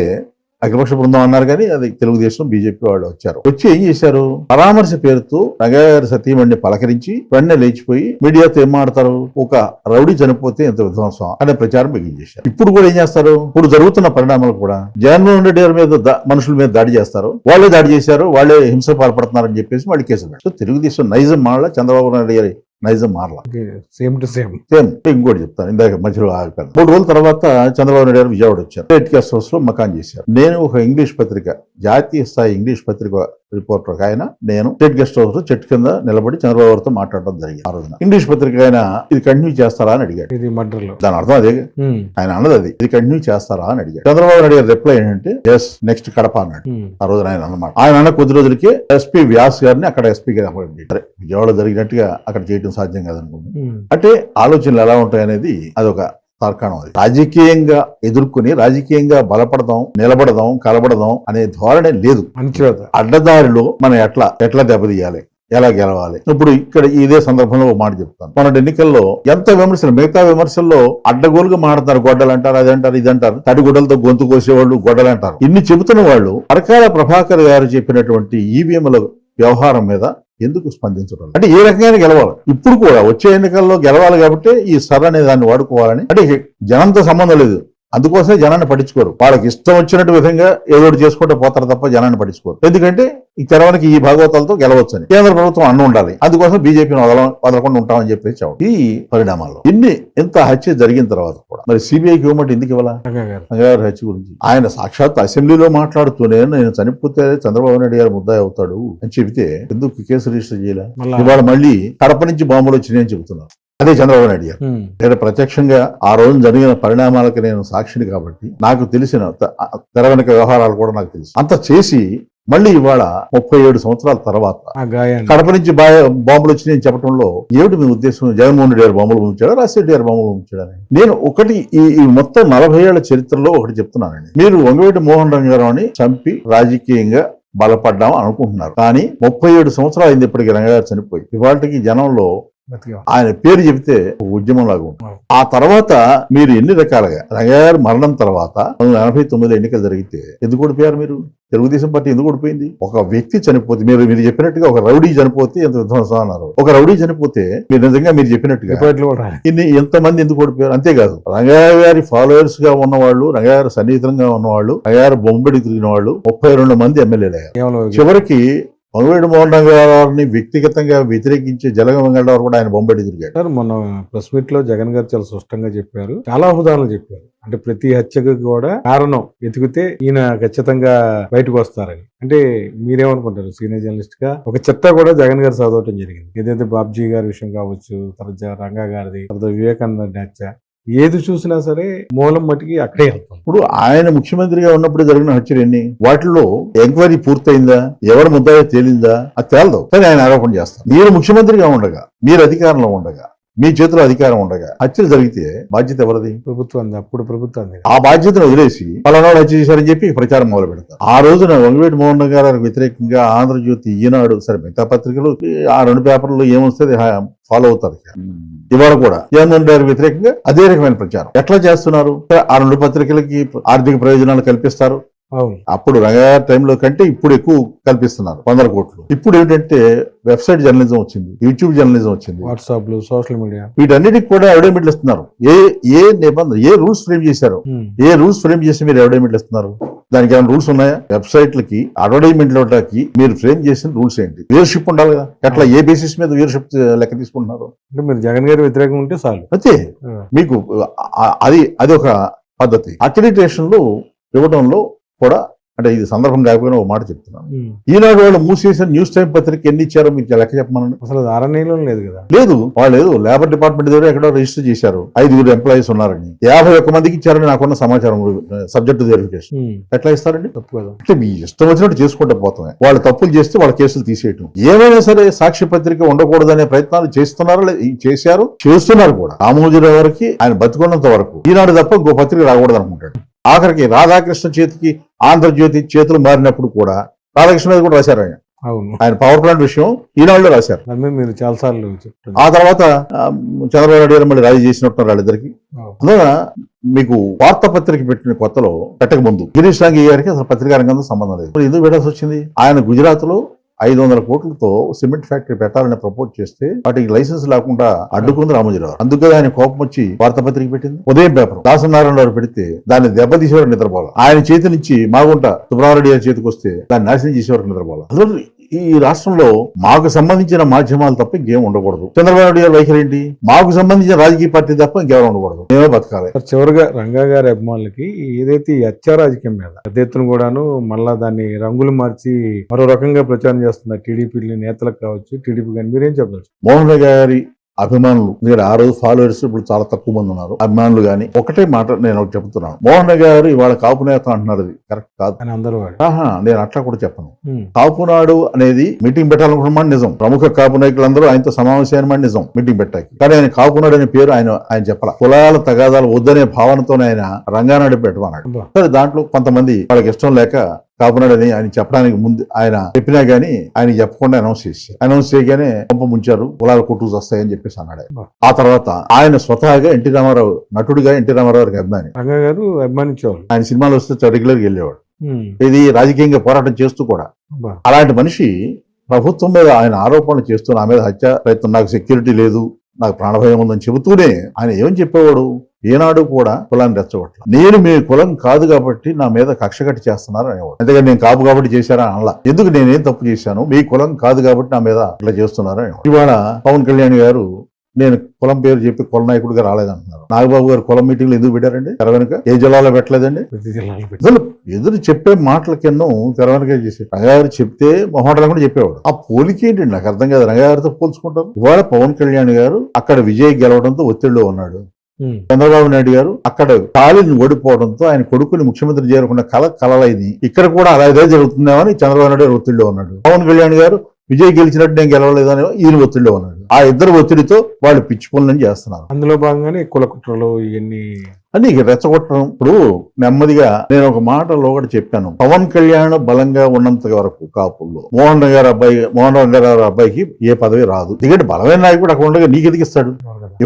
అఖిలపక్ష బృందం అన్నారు కానీ అది తెలుగుదేశం బీజేపీ వాళ్ళు వచ్చి ఏం చేశారు? పరామర్శ పేరుతో రంగగారి సతీమణిని పలకరించి వెంటనే లేచిపోయి మీడియాతో ఏం మాడతారు? ఒక రౌడీ చనిపోతే ఎంత విధ్వంసం అనే ప్రచారం బిగించేశారు. ఇప్పుడు కూడా ఏం చేస్తారు? ఇప్పుడు జరుగుతున్న పరిణామాలు కూడా జగన్మోహన్ రెడ్డి గారి మీద మనుషుల మీద దాడి చేస్తారు, వాళ్ళే దాడి చేశారు, వాళ్ళే హింస పాల్పడుతున్నారని చెప్పేసి వాళ్ళు కేసులు పెడతారు. సో తెలుగుదేశం నైజం మారలా, చంద్రబాబు నాయుడు గారి నైజం మారలా. Same to same. ఇంకోటి చెప్తాను, ఇందాక మధ్యలో ఆగిపోయాను. 3 రోజుల తర్వాత చంద్రబాబు నాయుడు గారు విజయవాడ వచ్చారు. స్టేట్ గెస్ట్ హౌస్ లో మకాన్ చేశారు. నేను ఒక ఇంగ్లీష్ పత్రిక, జాతీయ స్థాయి ఇంగ్లీష్ పత్రిక రిపోర్టర్ ఆయన, నేను స్టేట్ గెస్ట్ హౌస్ లో చెట్టు కింద నిలబడి చంద్రబాబు గారితో మాట్లాడడం జరిగింది. ఆ రోజున ఇంగ్లీష్ పత్రిక ఆయన ఇది కంటిన్యూ చేస్తారా అని అడిగాడు. ఇది మర్డర్లో దాని అర్థం అదే. ఆయన అన్నది అది, ఇది కంటిన్యూ చేస్తారా అని అడిగాడు. చంద్రబాబు నాయుడు గారి రిప్లై ఏంటంటే ఎస్, నెక్స్ట్ కడప అన్నాడు. ఆ రోజున ఆయన అన్నమాట. ఆయన అన్న కొద్ది రోజులకే ఎస్పీ వ్యాస్ గారిని అక్కడ ఎస్పీగా అపాయింట్ చేశారు. విజయవాడ జరిగినట్టుగా అక్కడ చేయడం సాధ్యం కాదనుకుంటున్నాను. అంటే ఆలోచనలు ఎలా ఉంటాయనేది అదొక తార్కాణం. అది రాజకీయంగా ఎదుర్కొని రాజకీయంగా బలపడదాం, నిలబడదాం, కలబడదాం అనే ధోరణి లేదు. అడ్డదారిలో మనం ఎట్లా దెబ్బతీయాలి, ఎలా గెలవాలి. ఇప్పుడు ఇక్కడ ఇదే సందర్భంలో ఒక మాట చెప్తాను. మన ఎన్నికల్లో ఎంత విమర్శలు, మిగతా విమర్శల్లో అడ్డగోలుగా మాడతారు. గొడ్డలు అంటారు, అది అంటారు, ఇది అంటారు, తడిగుడ్డలతో గొంతు కోసేవాళ్ళు గొడ్డలు అంటారు. ఇన్ని చెబుతున్న వాళ్ళు అరకాల ప్రభాకర్ గారు చెప్పినటువంటి ఈవీఎంల వ్యవహారం మీద ఎందుకు స్పందించడం? అంటే ఏ రకంగా గెలవాలి? ఇప్పుడు కూడా వచ్చే ఎన్నికల్లో గెలవాలి కాబట్టి ఈ సర్ అనే దాన్ని వాడుకోవాలని. అంటే జనంతో సంబంధం లేదు, అందుకోసమే జనాన్ని పట్టించుకోరు. వాళ్ళకి ఇష్టం వచ్చినట్టు విధంగా ఏదో ఒకటి చేసుకుంటూ పోతారు తప్ప జనాన్ని పట్టించుకోరు. ఎందుకంటే ఈ తెరవనికి ఈ భాగవతాలతో గెలవచ్చని కేంద్ర ప్రభుత్వం అన్ను ఉండాలి, అందుకోసం బీజేపీని వదలకుండా ఉంటామని చెప్పేసి ఈ పరిణామాల్లో ఇంత హత్య జరిగిన తర్వాత కూడా మరి సిబిఐకి ఇవ్వమంటే ఎందుకు ఇవ్వాలా? రంగాగారి హత్య గురించి ఆయన సాక్షాత్ అసెంబ్లీలో మాట్లాడుతూనే నేను చనిపోతే చంద్రబాబు నాయుడు గారు ముద్దాయి అవుతాడు అని చెబితే ఎందుకు కేసు రిజిస్టర్ చేయాలి? ఇవాళ మళ్ళీ కడప నుంచి బాంబులు వచ్చినాయని చెబుతున్నారు. అదే చంద్రబాబు నాయుడు గారు. నేను ప్రత్యక్షంగా ఆ రోజు జరిగిన పరిణామాలకు నేను సాక్షిని కాబట్టి నాకు తెలిసిన తెర వెనక వ్యవహారాలు కూడా నాకు తెలుసు. అంత చేసి మళ్ళీ ఇవాళ 37 సంవత్సరాల తర్వాత కడప నుంచి బాంబులు వచ్చినాయని చెప్పడంలో ఏమిటి మీ ఉద్దేశం? జగన్మోహన్ రెడ్డి గారు బాంబులు ఉంచాడా, రాజశేఖర్ గారు బాంబులు ఉంచాడని? నేను ఒకటి ఈ మొత్తం 40 ఏళ్ల చరిత్రలో ఒకటి చెప్తున్నానండి. మీరు వంగవీటి మోహన్ రంగారావుని చంపి రాజకీయంగా బలపడ్డాం అనుకుంటున్నారు, కానీ 37 సంవత్సరాలు అయింది ఇప్పటికి రంగారావు చనిపోయి. ఇవాళకి జనంలో ఆయన పేరు చెబితే ఉద్యమం లాగా ఉంటుంది. ఆ తర్వాత మీరు ఎన్ని రకాలుగా రంగారావు మరణం తర్వాత 1989 ఎన్నికలు జరిగితే ఎందుకు ఓడిపోయారు మీరు? తెలుగుదేశం పార్టీ ఎందుకు ఓడిపోయింది? ఒక వ్యక్తి చనిపోతే మీరు చెప్పినట్టుగా ఒక రౌడీ చనిపోతే ఎంత విధ్వంసం అన్నారు. ఒక రౌడీ చనిపోతే మీరు నిజంగా మీరు చెప్పినట్టుగా ఎంతమంది ఎందుకు ఓడిపోయారు? అంతేకాదు రంగారావు గారి ఫాలోవర్స్ గా ఉన్నవాళ్ళు, రంగారావు గారి సన్నిహితంగా ఉన్నవాళ్ళు, రంగారావు బొంబడి తిరిగిన వాళ్ళు 32 మంది ఎమ్మెల్యేలు. చివరికి వంగవీటి మోహన్ రంగారావుని వ్యక్తిగతంగా వ్యతిరేకించే జలగం వెంకటరావు కూడా ఆయన బొంబడి తిరిగాడు. సార్ మొన్న ప్రెస్ మీట్ లో జగన్ గారు చాలా స్పష్టంగా చెప్పారు, చాలా ఉదాహరణలు చెప్పారు. అంటే ప్రతి హత్యకు కూడా కారణం వెతికితే ఈయన ఖచ్చితంగా బయటకు వస్తారని. అంటే మీరేమనుకుంటారు? సీనియర్ జర్నలిస్ట్ గా ఒక చట్టం కూడా జగన్ గారు చదవటం జరిగింది. ఏదైతే బాబ్జీ గారి విషయం కావచ్చు, తర్వాత రంగా గారిది, తర్వాత వివేకానంద హత్య, ఏది చూసినా సరే మూలం మట్టికి అక్కడే వెళ్తాం. ఇప్పుడు ఆయన ముఖ్యమంత్రిగా ఉన్నప్పుడు జరిగిన హత్యలు ఎన్ని? వాటిలో ఎంక్వైరీ పూర్తయిందా, ఎవరు ముద్దాయో తేలిందా? అది తేలదు, కానీ ఆయన ఆరోపణ చేస్తారు. మీరు ముఖ్యమంత్రిగా ఉండగా, మీరు అధికారంలో ఉండగా, మీ చేతిలో అధికారం ఉండగా హత్యలు జరిగితే బాధ్యత ఎవరిది? ప్రభుత్వం. అప్పుడు ప్రభుత్వం ఆ బాధ్యతను వదిలేసి పలానాడు హత్య చేశారని చెప్పి ప్రచారం మొదలు పెడతారు. ఆ రోజున వంగవీటి మోహన్ గారికి వ్యతిరేకంగా ఆంధ్రజ్యోతి, ఈనాడు, సరే మిగతా పత్రికలు ఆ 2 పేపర్లు ఏమొస్తుంది ఫాలో అవుతారు. ఇవాళ కూడా జగన్మోహన్ రెడ్డి గారికి వ్యతిరేకంగా అదే రకమైన ప్రచారం ఎట్లా చేస్తున్నారు? ఆ 2 పత్రికలకి ఆర్థిక ప్రయోజనాలు కల్పిస్తారు. అప్పుడు రంగారావు టైంలో కంటే ఇప్పుడు ఎక్కువ కల్పిస్తున్నారు, 100 కోట్లు. ఇప్పుడు ఏంటంటే వెబ్సైట్ జర్నలిజం వచ్చింది, యూట్యూబ్ జర్నలిజం వచ్చింది, వాట్సాప్, సోషల్ మీడియా, వీటన్నిటికి కూడా అడ్వర్టైజ్మెంట్లు ఇస్తున్నారు. ఏ నిబంధన, ఏ రూల్స్ ఫ్రేమ్ చేశారు, ఏ రూల్స్ ఫ్రేమ్ చేసి మీరు అడ్వర్టైజ్మెంట్లు ఇస్తున్నారు? దానికి ఏమైనా రూల్స్ ఉన్నాయా? వెబ్సైట్లకి అడ్వర్టైజ్మెంట్లు ఇవ్వడానికి మీరు ఫ్రేమ్ చేసిన రూల్స్ ఏంటి? వ్యూవర్షిప్ ఉండాలి కదా. ఎట్లా ఏ బేసిస్ మీద వ్యూవర్షిప్ లెక్క తీసుకుంటున్నారు? అంటే మీరు జగన్ గారి వ్యతిరేకం ఉంటే చాలు, అయితే మీకు అది ఒక పద్ధతి. అక్రిడిటేషన్లు ఇవ్వడంలో కూడా అంటే ఇది సందర్భం కాకపోయినా ఒక మాట చెప్తున్నాను. ఈనాడు వాళ్ళు మూసేసిన న్యూస్ టైం పత్రిక ఎన్ని ఇచ్చారో మీకు లెక్క చెప్పమనండి. అసలు అది ఆరనీయం లేదు కదా. లేదు, వాళ్ళు ఏదో లేబర్ డిపార్ట్మెంట్ దగ్గర ఎక్కడో రిజిస్టర్ చేశారు 5 ఎంప్లాయీస్ ఉన్నారని, 51 మందికి ఇచ్చారని నాకున్న సమాచారం. సబ్జెక్ట్ వెరిఫికేషన్ ఎట్లా ఇస్తారండి? తప్పు కదా. అంటే మీ ఇష్టం వచ్చినట్టు చేసుకుంటూ పోతామే. వాళ్ళు తప్పులు చేస్తే వాళ్ళ కేసులు తీసేయటం. ఏమైనా సరే సాక్షి పత్రిక ఉండకూడదనే ప్రయత్నాలు చేస్తున్నారు, చేశారు, చేస్తున్నారు కూడా. రామోజీరావు గారికి ఆయన బతికున్నంత వరకు ఈనాడు తప్ప ఇంకో పత్రిక రాకూడదు అనుకుంటాడు. ఆఖరికి రాధాకృష్ణ చేతికి ఆంధ్రజ్యోతి చేతులు మారినప్పుడు కూడా రాధాకృష్ణ మీద కూడా రాశారు ఆయన. అవును, ఆయన పవర్ ప్లాంట్ విషయం ఈనాడులో రాశారు. మీరు చాలా సార్లు చెప్తారు. ఆ తర్వాత చంద్రబాబు నాయుడు గారు మళ్ళీ రాజీ చేసినట్టున్నారు వాళ్ళిద్దరికి. అందువల్ల మీకు వార్తాపత్రిక పెట్టిన కొత్తలో పెట్టక ముందు గిరీష్ రాంగి గారికి అసలు పత్రికా రంగంతో సంబంధం లేదు. మరి ఎందుకు పెట్టాల్సి వచ్చింది? ఆయన గుజరాత్ లో 500 కోట్లతో సిమెంట్ ఫ్యాక్టరీ పెట్టాలని ప్రపోజ్ చేస్తే వాటికి లైసెన్స్ లేకుండా అడ్డుకుంది రామోజీరావు. అందుకే ఆయన కోపం వచ్చి వార్తాపత్రిక పెట్టింది. ఉదయం పేపర్ దాసనారాయణ గారు పెడితే దాన్ని దెబ్బతీసేవారు నిద్రపోవాలి. ఆయన చేతి నుంచి మాగుంట సుబ్రహ్మణ్య గారి చేతికి వస్తే దాన్ని నాశనం చేసేవారు నిద్రపోవాలి. అసలు ఈ రాష్ట్రంలో మాకు సంబంధించిన మాధ్యమాలు తప్ప ఇంకేం ఉండకూడదు. చంద్రబాబు నాయుడు గారి వైఖరి ఏంటి? మాకు సంబంధించిన రాజకీయ పార్టీ తప్ప ఇంకేం ఉండకూడదు, మేమే బతకాలి. చివరిగా రంగా గారి అభిమానులకి ఏదైతే ఈ హత్య రాజకీయం మీద పెద్ద ఎత్తున కూడాను మళ్ళా దాన్ని రంగులు మార్చి మరో రకంగా ప్రచారం చేస్తున్నారు టీడీపీ నేతలకు కావచ్చు, టీడీపీ కానీ, మీరేం చెప్పచ్చు? మోహన్ గారి అభిమానులు మీరు ఆ రోజు ఫాలోవర్స్ ఇప్పుడు చాలా తక్కువ మంది ఉన్నారు. అభిమానులు గాని ఒకటే మాట నేను ఒకటి చెప్తున్నాను. మోహన్ గారు ఇవాళ కాపు నేత అంటున్నారు, అది కరెక్ట్ కాదు. అందరూ నేను అట్లా కూడా చెప్పను. కాపునాడు అనేది మీటింగ్ పెట్టాలనుకున్న నిజం. ప్రముఖ కాపు నాయకులందరూ ఆయనతో సమావేశమైన నిజం మీటింగ్ పెట్టాకి. కానీ ఆయన కాపునాడు అనే పేరు ఆయన చెప్పాల. కులాల తగాదాలు వద్దనే భావనతోనే ఆయన రంగానాడు పెట్టమన్నాడు. సరే, దాంట్లో కొంతమంది వాళ్ళకి ఇష్టం లేక కాపునాడని ఆయన చెప్పడానికి ముందు ఆయన చెప్పినా గానీ ఆయన చెప్పకుండా అనౌన్స్ చేశారు. అనౌన్స్ చేయగానే పంప ముంచారు, కులాల కొట్టుకు వస్తాయని చెప్పేసి అన్నాడు. ఆ తర్వాత ఆయన స్వతహాగా ఎన్టీ రామారావు నటుడిగా ఎన్టీ రామారావు గారికి అభిమాని. రంగా గారు అభిమానించేవాళ్ళు. ఆయన సినిమాలు వస్తే రెగ్యులర్ గా వెళ్ళేవాడు. ఇది రాజకీయంగా పోరాటం చేస్తూ కూడా. అలాంటి మనిషి ప్రభుత్వం మీద ఆయన ఆరోపణలు చేస్తూ నా మీద హత్య ప్రయత్నం, నాకు సెక్యూరిటీ లేదు, నాకు ప్రాణభయం ఉందని చెబుతూనే ఆయన ఏమని చెప్పేవాడు? ఏనాడు కూడా కులాన్ని రెచ్చగొట్ల. నేను మీ కులం కాదు కాబట్టి నా మీద కక్ష కట్టి చేస్తున్నారు అనేవాడు. అంతేగాని నేను కాపు కాబట్టి చేశారా అనలా. ఎందుకు నేనేం తప్పు చేశాను? మీ కులం కాదు కాబట్టి నా మీద ఇట్లా చేస్తున్నారు అనేవాడు. ఇవాళ పవన్ కళ్యాణ్ గారు నేను కులం పేరు చెప్పి కుల నాయకుడిగా రాలేదంటున్నారు. నాగబాబు గారు కులం మీటింగ్లు ఎందుకు పెట్టారండి? తెర వెనుక ఏ జిల్లాలో పెట్టలేదండి? అసలు ఎదురు చెప్పే మాటలకెన్నో తెర వెనుక చేసి రంగాగారు చెప్తే మొహమాటలు కూడా చెప్పేవాడు. ఆ పోలిక ఏంటండి నాకు అర్థం కాదు. రంగాగారితో పోల్చుకుంటారు. ఇవాళ పవన్ కళ్యాణ్ గారు అక్కడ విజయ్ గెలవడంతో ఒత్తిడిలో ఉన్నాడు. చంద్రబాబు నాయుడు గారు అక్కడ స్టాలిన్ ఓడిపోవడంతో ఆయన కొడుకుని ముఖ్యమంత్రి చేరుకున్న కలలైంది. ఇక్కడ కూడా అలాగే జరుగుతుందేమని చంద్రబాబు నాయుడు గారు ఒత్తిడిలో ఉన్నాడు. పవన్ కళ్యాణ్ గారు విజయ్ గెలిచినట్టు నేను గెలవలేదని ఈయన ఒత్తిడిలో ఉన్నాడు. ఆ ఇద్దరు ఒత్తిడితో వాళ్ళు పిచ్చి పనులని చేస్తున్నారు. అందులో భాగంగానే కుల కుట్రలు ఇవన్నీ అని రెచ్చగొట్టడం. ఇప్పుడు నెమ్మదిగా నేను ఒక మాటలో కూడా చెప్పాను. పవన్ కళ్యాణ్ బలంగా ఉన్నంత వరకు కాపుల్లో మోహన్ రంగారావు గారి అబ్బాయికి ఏ పదవి రాదు. ఎందుకంటే బలమైన నాయకుడు అక్కడ ఉండగా నీకు ఎదిగిస్తాడు.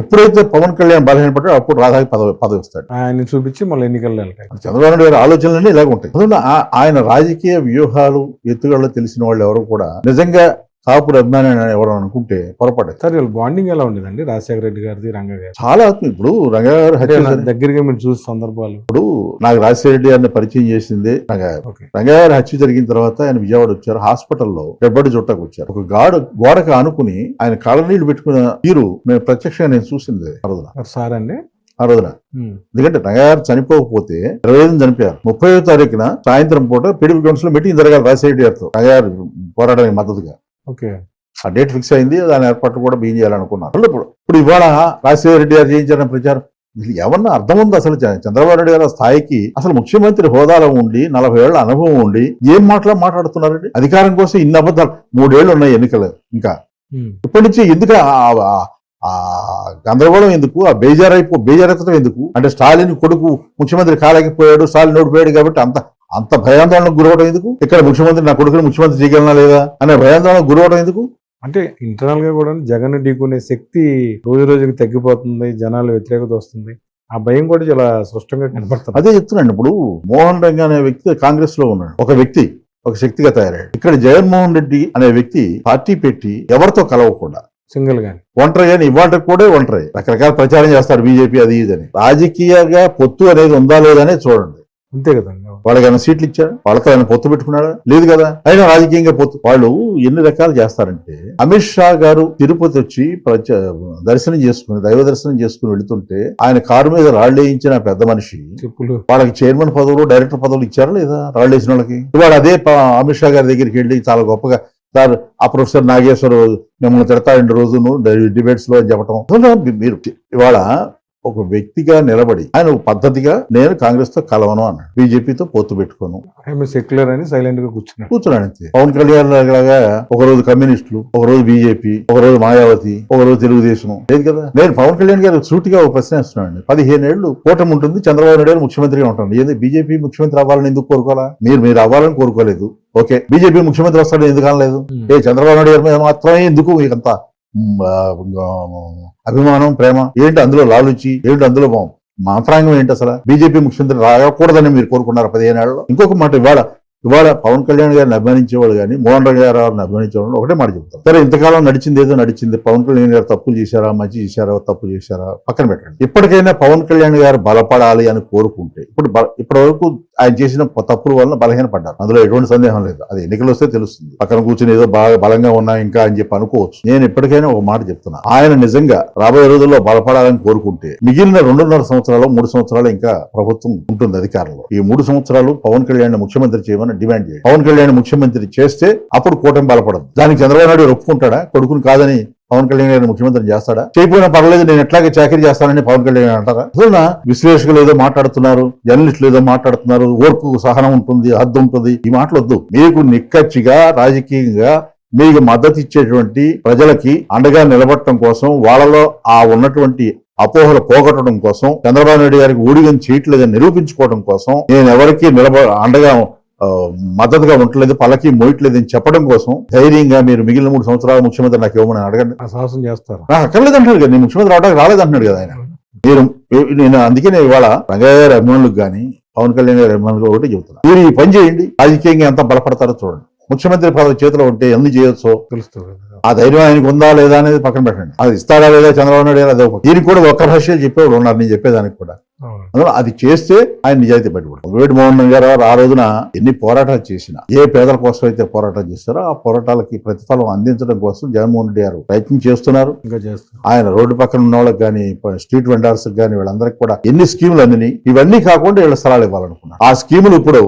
ఎప్పుడైతే పవన్ కళ్యాణ్ బలహీన పడ్డాడో అప్పుడు రాధాకి పదవి ఇస్తాడు. ఆయన చూపించి మళ్ళీ ఎన్నికల్లో చంద్రబాబు నాయుడు గారి ఆలోచనలన్నీ ఇలాగ ఉంటాయి. అందువల్ల ఆయన రాజకీయ వ్యూహాలు ఎత్తుగడలు తెలిసిన వాళ్ళు ఎవరు కూడా నిజంగా కాపుడు అభిమాని ఎవరు అనుకుంటే పొరపాటు. సరే, బాండింగ్ ఎలా ఉండేదండి రాజశేఖర రెడ్డి గారిది రంగా గారు? చాలా. ఇప్పుడు రంగా గారు దగ్గరగా మీరు చూసే సందర్భాలు. ఇప్పుడు నాకు రాజశేఖర రెడ్డి గారిని పరిచయం చేసింది రంగా గారు. రంగా గారు హత్య జరిగిన తర్వాత ఆయన విజయవాడ వచ్చారు. హాస్పిటల్లో డెబ్బడి చుట్టకు వచ్చారు. ఒక గోడకు ఆనుకుని ఆయన కాళ్ళ నీళ్లు పెట్టుకున్న తీరు నేను ప్రత్యక్షంగా నేను చూసింది ఆ రోజున. సార్ అండి ఆ రోజున. ఎందుకంటే రంగా గారు చనిపోకపోతే 25 చనిపోయారు. 30వ తారీఖున సాయంత్రం పూట పిడిపి కౌన్సిల్ లో మీటింగ్ జరగాలి రాజశేఖర రెడ్డి గారితో రంగా గారు పోరాటానికి మద్దతుగా. ఆ డేట్ ఫిక్స్ అయింది. దాని ఏర్పాట్లు కూడా బిగిన్ చేయాలనుకున్నారు. ఇప్పుడు ఇవాళ రాజశేఖర రెడ్డి గారు చేయించారని ప్రచారం ఏమన్నా అర్థం ఉంది? అసలు చంద్రబాబు నాయుడు గారి స్థాయికి అసలు ముఖ్యమంత్రి హోదాలో ఉండి 40 ఏళ్ల అనుభవం ఉండి ఏం మాట్లాడుతున్నారండి? అధికారం కోసం ఇన్ని అబద్ధాలు. 3 ఏళ్లు ఉన్నాయి ఎన్నికలు. ఇంకా ఇప్పటి నుంచి ఎందుకు గందరగోళం ఎందుకు? ఆ బేజారెత్తడం ఎందుకు? అంటే స్టాలిన్ కొడుకు ముఖ్యమంత్రి కాలేకపోయాడు, స్టాలిన్ ఓడిపోయాడు కాబట్టి అంత భయాందోళనకు గురవడం ఎందుకు? ఇక్కడ ముఖ్యమంత్రి నా కొడుకుని ముఖ్యమంత్రి చేయగలనా లేదా అనే భయాందోళనకు గురవడం ఎందుకు? అంటే ఇంటర్నల్ గా కూడా జగన్ ఢీకునే శక్తి రోజు రోజుకి తగ్గిపోతుంది, జనాలు వ్యతిరేకత వస్తుంది, ఆ భయం కూడా చాలా స్పష్టంగా కనపడుతుంది. అదే చెప్తున్నాను. ఇప్పుడు మోహన్ రంగా అనే వ్యక్తి కాంగ్రెస్ లో ఉన్నాడు. ఒక వ్యక్తి ఒక శక్తిగా తయారయ్యాడు. ఇక్కడ జగన్మోహన్ రెడ్డి అనే వ్యక్తి పార్టీ పెట్టి ఎవరితో కలవకుండా సింగిల్ గాని ఒంటరి గాని ఇవాళ కూడా ఒంటరి రకరకాల ప్రచారం చేస్తారు బీజేపీ అది ఇదని. రాజకీయంగా పొత్తు అనేది ఉందా లేదనే చూడండి. అంతే కదండి. వాళ్ళకి ఏమైనా సీట్లు ఇచ్చారా? వాళ్ళతో ఆయన పొత్తు పెట్టుకున్నాడా? లేదు కదా. అయినా రాజకీయంగా పొత్తు వాళ్ళు ఎన్ని రకాలు చేస్తారంటే, అమిత్ షా గారు తిరుపతి వచ్చి దర్శనం చేసుకుని దైవ దర్శనం చేసుకుని వెళుతుంటే ఆయన కారు మీద రాళ్ళు వేయించిన పెద్ద మనిషి చెప్పులు వాళ్ళకి చైర్మన్ పదవులు డైరెక్టర్ పదవులు ఇచ్చారా లేదా? రాళ్ళు వేసిన వాళ్ళకి. ఇవాళ అదే అమిత్ షా గారి దగ్గరికి వెళ్ళి చాలా గొప్పగా సార్ ఆ ప్రొఫెసర్ నాగేశ్వర్ మిమ్మల్ని తిడతా 2 రోజులు డిబేట్స్ లో అని చెప్పడం. మీరు ఇవాళ ఒక వ్యక్తిగా నిలబడి ఆయన ఒక పద్ధతిగా నేను కాంగ్రెస్ తో కలవను అన్నాడు, బీజేపీతో పొత్తు పెట్టుకోను, సెక్యులర్ అని సైలెంట్ గా కూర్చున్నాడు అంతే. పవన్ కళ్యాణ్ లాగా ఒక రోజు కమ్యూనిస్టులు, ఒక రోజు బీజేపీ, ఒక రోజు మాయావతి, ఒక రోజు తెలుగుదేశం లేదు కదా. నేను పవన్ కళ్యాణ్ గారు సూటిగా ఒక ప్రశ్న వేస్తున్నాను. 15 ఏళ్లు కూటమి ఉంటుంది, చంద్రబాబు నాయుడు గారు ముఖ్యమంత్రిగా ఉంటాడు. ఏది బీజేపీ ముఖ్యమంత్రి అవ్వాలని ఎందుకు కోరుకోవాలా? మీరు అవ్వాలని కోరుకోలేదు, ఓకే. బీజేపీ ముఖ్యమంత్రి వస్తాడని ఎందుకు అనలేదు? చంద్రబాబు నాయుడు గారి మీద మాత్రమే ఎందుకు మీకంతా అభిమానం, ప్రేమ? ఏంటి అందులో లాలుచి? ఏంటి అందులో మాత్రాంగం ఏంటి? అసలు బీజేపీ ముఖ్యమంత్రి రాకూడదని మీరు కోరుకున్నారు 15 ఏళ్లలో. ఇంకొక మాట, ఇవాళ పవన్ కళ్యాణ్ గారిని అభిమానించేవాళ్ళు కానీ మోహన్ రావు గారిని అభిమానించేవాళ్ళు ఒకటే మాట చెప్తారు. సరే, ఇంతకాలం నడిచింది ఏదో నడిచింది. పవన్ కళ్యాణ్ గారు తప్పులు చేశారా, మంచి చేశారా, తప్పు చేశారా పక్కన పెట్టండి. ఇప్పటికైనా పవన్ కళ్యాణ్ గారు బలపడాలి అని కోరుకుంటే, ఇప్పటి వరకు ఆయన చేసిన తప్పుల వల్ల బలహీనపడ్డారు, అందులో ఎటువంటి సందేహం లేదు. అది ఎన్నికలు వస్తే తెలుస్తుంది. పక్కన కూర్చొని ఏదో బాగా బలంగా ఉన్నా ఇంకా అని చెప్పి అనుకోవచ్చు. నేను ఇప్పటికైనా ఒక మాట చెప్తున్నా, ఆయన నిజంగా రాబోయే రోజుల్లో బలపడాలని కోరుకుంటే మిగిలిన 2.5 సంవత్సరాలు 3 సంవత్సరాలు ఇంకా ప్రభుత్వం ఉంటుంది అధికారంలో. ఈ 3 సంవత్సరాలు పవన్ కళ్యాణ్ ముఖ్యమంత్రి చేయమని డిమాండ్ చేయండి. పవన్ కళ్యాణ్ ముఖ్యమంత్రి చేస్తే అప్పుడు కూటమి బలపడదు. దానికి చంద్రబాబు నాయుడు ఒప్పుకుంటాడా? కొడుకుని కాదని పవన్ కళ్యాణ్ గారిని ముఖ్యమంత్రి చేస్తాడా? చేయకపోయినా పర్వాలేదు, నేను ఎట్లాగే చాకరీ చేస్తానని పవన్ కళ్యాణ్ అంటారా? అసలు విశ్లేషకులు ఏదో మాట్లాడుతున్నారు, జర్నలిస్టులు ఏదో మాట్లాడుతున్నారు, ఓర్పు సహనం ఉంటుంది, హద్దు ఉంటుంది. ఈ మాటలు వద్దు. మీకు నిక్కచ్చిగా రాజకీయంగా మీకు మద్దతు ఇచ్చేటువంటి ప్రజలకి అండగా నిలబడటం కోసం, వాళ్ళలో ఆ ఉన్నటువంటి అపోహలు పోగొట్టడం కోసం, చంద్రబాబు నాయుడు గారికి ఊడిగం చేయట్లేదని నిరూపించుకోవడం కోసం, నేను ఎవరికి అండగా మద్దతుగా ఉండలేదు, పల్లకి మోయట్లేదని చెప్పడం కోసం ధైర్యంగా మీరు మిగిలిన 3 సంవత్సరాల ముఖ్యమంత్రి నాకు ఇవ్వమని అడగండి. సాహసం చేస్తారు. అక్కర్లేదు అంటున్నాడు కదా, నేను ముఖ్యమంత్రి అవడానికి రాలేదంటున్నాడు కదా ఆయన. నేను అందుకే నేను ఇవాళ రంగయ్య గారి అభిమానులకు కానీ పవన్ కళ్యాణ్ గారి అభిమానులకు ఒకటి చెబుతున్నా, మీరు ఈ పని చేయండి, రాజకీయంగా ఎంత బలపడతారో చూడండి. ముఖ్యమంత్రి పదవి చేతిలో ఉంటే ఎన్ని చేయొచ్చో తెలుస్తుంది. ఆ ధైర్యం ఆయనకు ఉందా లేదా అనేది పక్కన పెట్టండి. అది ఇస్తాడా లేదా చంద్రబాబు నాయుడు అదే. దీనికి కూడా ఒక్క భాషలు చెప్పేవాడు ఉన్నారు, నేను చెప్పేదానికి కూడా. అందులో అది చేస్తే ఆయన నిజాయితీ బయటపడతాడు. వేడి మోహన్ గారు ఆ రోజున ఎన్ని పోరాటాలు చేసినా, ఏ పేదల కోసం అయితే పోరాటం చేస్తారో ఆ పోరాటాలకి ప్రతిఫలం అందించడం కోసం జగన్మోహన్ రెడ్డి గారు ప్రయత్నం చేస్తున్నారు, ఇంకా చేస్తారు. ఆయన రోడ్డు పక్కన ఉన్న వాళ్ళకి కానీ, స్ట్రీట్ వెండర్స్ కానీ, వీళ్ళందరికీ కూడా ఎన్ని స్కీములు అందినాయి. ఇవన్నీ కాకుండా ఇళ్ల స్థలాలు ఇవ్వాలనుకున్నారు. ఆ స్కీములు ఇప్పుడు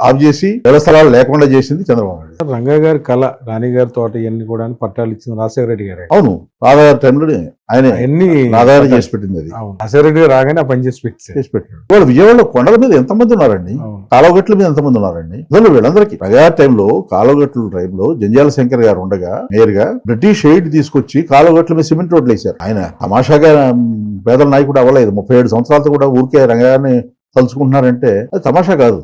ఆఫ్ చేసి ఇళ్ల స్థలాలు లేకుండా చేసింది చంద్రబాబు నాయుడు. రంగయ్య గారి కళ, రాణి గారి తోట ఇవన్నీ కూడా పట్టాలు ఇచ్చింది రాజశేఖర రెడ్డి గారు. అవును, రాధాగారి టైంలో ఆయన ఎన్ని ఆధారం చేసి పెట్టింది. అది రాజశేఖర రెడ్డి రాగానే ఆ పని చేసి పెట్టాడు. వాళ్ళు విజయవాడలో కొండల మీద ఎంతమంది ఉన్నారండి, కాలువగట్ల మీద ఎంతమంది ఉన్నారండి. వీళ్ళందరికీ ప్రజా టైంలో కాలువగట్ల టైంలో జంజాల శంకర్ గారు ఉండగా మేయర్ గా బ్రిటిష్ ఎయిడ్ తీసుకొచ్చి కాలువగట్ల మీద సిమెంట్ రోడ్లు వేశారు. ఆయన తమాషాగా పేదల నాయకుడు అవ్వలేదు. 37 సంవత్సరాలతో కూడా ఊరికే రంగాన్ని తలుచుకుంటున్నారంటే అది తమాషా కాదు.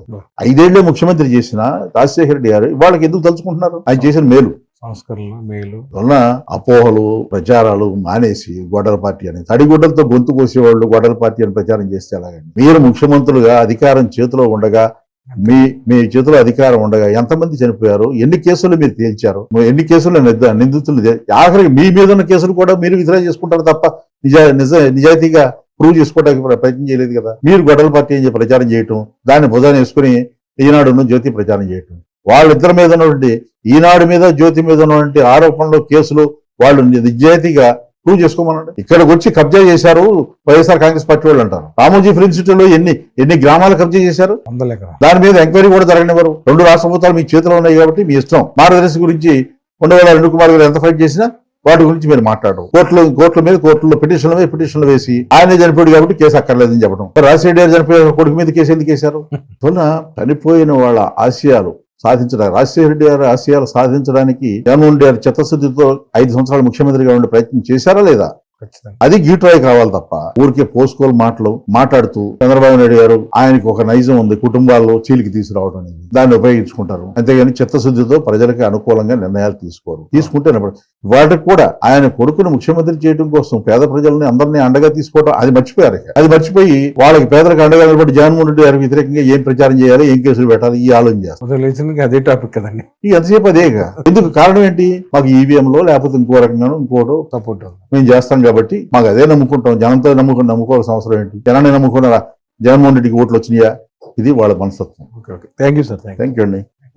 5 ఏళ్లే ముఖ్యమంత్రి చేసిన రాజశేఖర రెడ్డి గారు వాళ్ళకి ఎందుకు తలుచుకుంటున్నారు? ఆయన చేసిన మేలు సంస్కరణలు మేలు వలన అపోహలు ప్రచారాలు మానేసి గొడ్డల పార్టీ అని, తడిగుడ్డలతో గొంతు కోసేవాళ్ళు గొడ్డల పార్టీ అని ప్రచారం చేస్తే ఎలాగండి? మీరు ముఖ్యమంత్రులుగా అధికారం చేతిలో ఉండగా, మీ చేతిలో అధికారం ఉండగా ఎంతమంది చనిపోయారు, ఎన్ని కేసులు మీరు తేల్చారు, ఎన్ని కేసులు నిందితులు, ఆఖరికి మీ మీద ఉన్న కేసులు కూడా మీరు విత్డ్రా చేసుకుంటారు తప్ప నిజాయితీగా ప్రూవ్ చేసుకోవడానికి ప్రయత్నం చేయలేదు కదా. మీరు గొడ్డల పార్టీ అని ప్రచారం చేయటం, దాన్ని భుజాన్ని వేసుకుని ఈనాడును జ్యోతి ప్రచారం చేయటం, వాళ్ళిద్దరి మీద ఉన్నటువంటి ఈనాడు మీద జ్యోతి మీద ఉన్నటువంటి ఆరోపణలు కేసులు వాళ్ళు నిజాయితీగా ప్రూవ్ చేసుకోమనండి. ఇక్కడికి వచ్చి కబ్జా చేశారు వైఎస్ఆర్ కాంగ్రెస్ పార్టీ వాళ్ళు అంటారు. రామోజీ ఫిల్మ్ సిటీలో ఎన్ని గ్రామాలు కబ్జా చేశారు, దాని మీద ఎంక్వైరీ కూడా జరగనివ్వరు. 2 రాష్ట్ర ప్రభుత్వాలు మీ చేతిలో ఉన్నాయి కాబట్టి మీ ఇష్టం. మార్గదర్శి గురించి ఉండేవాళ్ళ అరుణ్ కుమార్ గారు ఎంత ఫైట్ చేసినా వాటి గురించి మీరు మాట్లాడరు. కోర్టులో పిటిషన్లు వేసి ఆయన చనిపోయాడు కాబట్టి కేసు అక్కర్లేదని చెప్పడం. రాజశేఖర గారు చనిపోయిన కొడుకు మీద కేసు ఎందుకు వేశారు? చనిపోయిన వాళ్ళ ఆశయాలు సాధించడానికి, రాజశేఖర రెడ్డి గారి ఆశయాలు సాధించడానికి జగన్మోహన్ రెడ్డి గారు చిత్తశుద్ధితో 5 సంవత్సరాలు ముఖ్యమంత్రిగా ఉండే ప్రయత్నం చేశారా లేదా? అది గీట్రాయ్ కావాలి తప్ప ఊరికే పోస్కోలు మాట్లాడుతూ చంద్రబాబు నాయుడు గారు ఆయనకి ఒక నైజం ఉంది, కుటుంబాల్లో చీలికి తీసుకురావడం అనేది, దాన్ని ఉపయోగించుకుంటారు. అంతేగాని చిత్తశుద్ధితో ప్రజలకు అనుకూలంగా నిర్ణయాలు తీసుకుంటే వాటికి కూడా ఆయన కొడుకును ముఖ్యమంత్రి చేయడం కోసం పేద ప్రజల్ని అందరినీ అండగా తీసుకోవడం అది మర్చిపోయారు. అది మర్చిపోయి వాళ్ళకి పేదలకు అండగా నిలబడి జగన్మోహన్ రెడ్డి గారికి వ్యతిరేకంగా ఏం ప్రచారం చేయాలి, ఏం కేసులు పెట్టాలి ఈ ఆలోచన చేస్తారు. అదే టాపిక్ కదండి ఎంతసేపు అదేగా. ఎందుకు కారణం ఏంటి? మాకు ఈవీఎంలో లేకపోతే ఇంకో రకంగానో ఇంకోటో సపోర్ట్ మేము చేస్తాం కాబట్టి మాకు అదే నమ్ముకుంటాం. జనంతో నమ్ముకోవాల్సిన అవసరం ఏంటి? జనాన్ని నమ్ముకున్నారా? జగన్మోహన్ రెడ్డికి ఓట్లు వచ్చినాయా? ఇది వాళ్ళ మనస్తత్వం. Okay okay thank you sir thank you. Thank you అండి.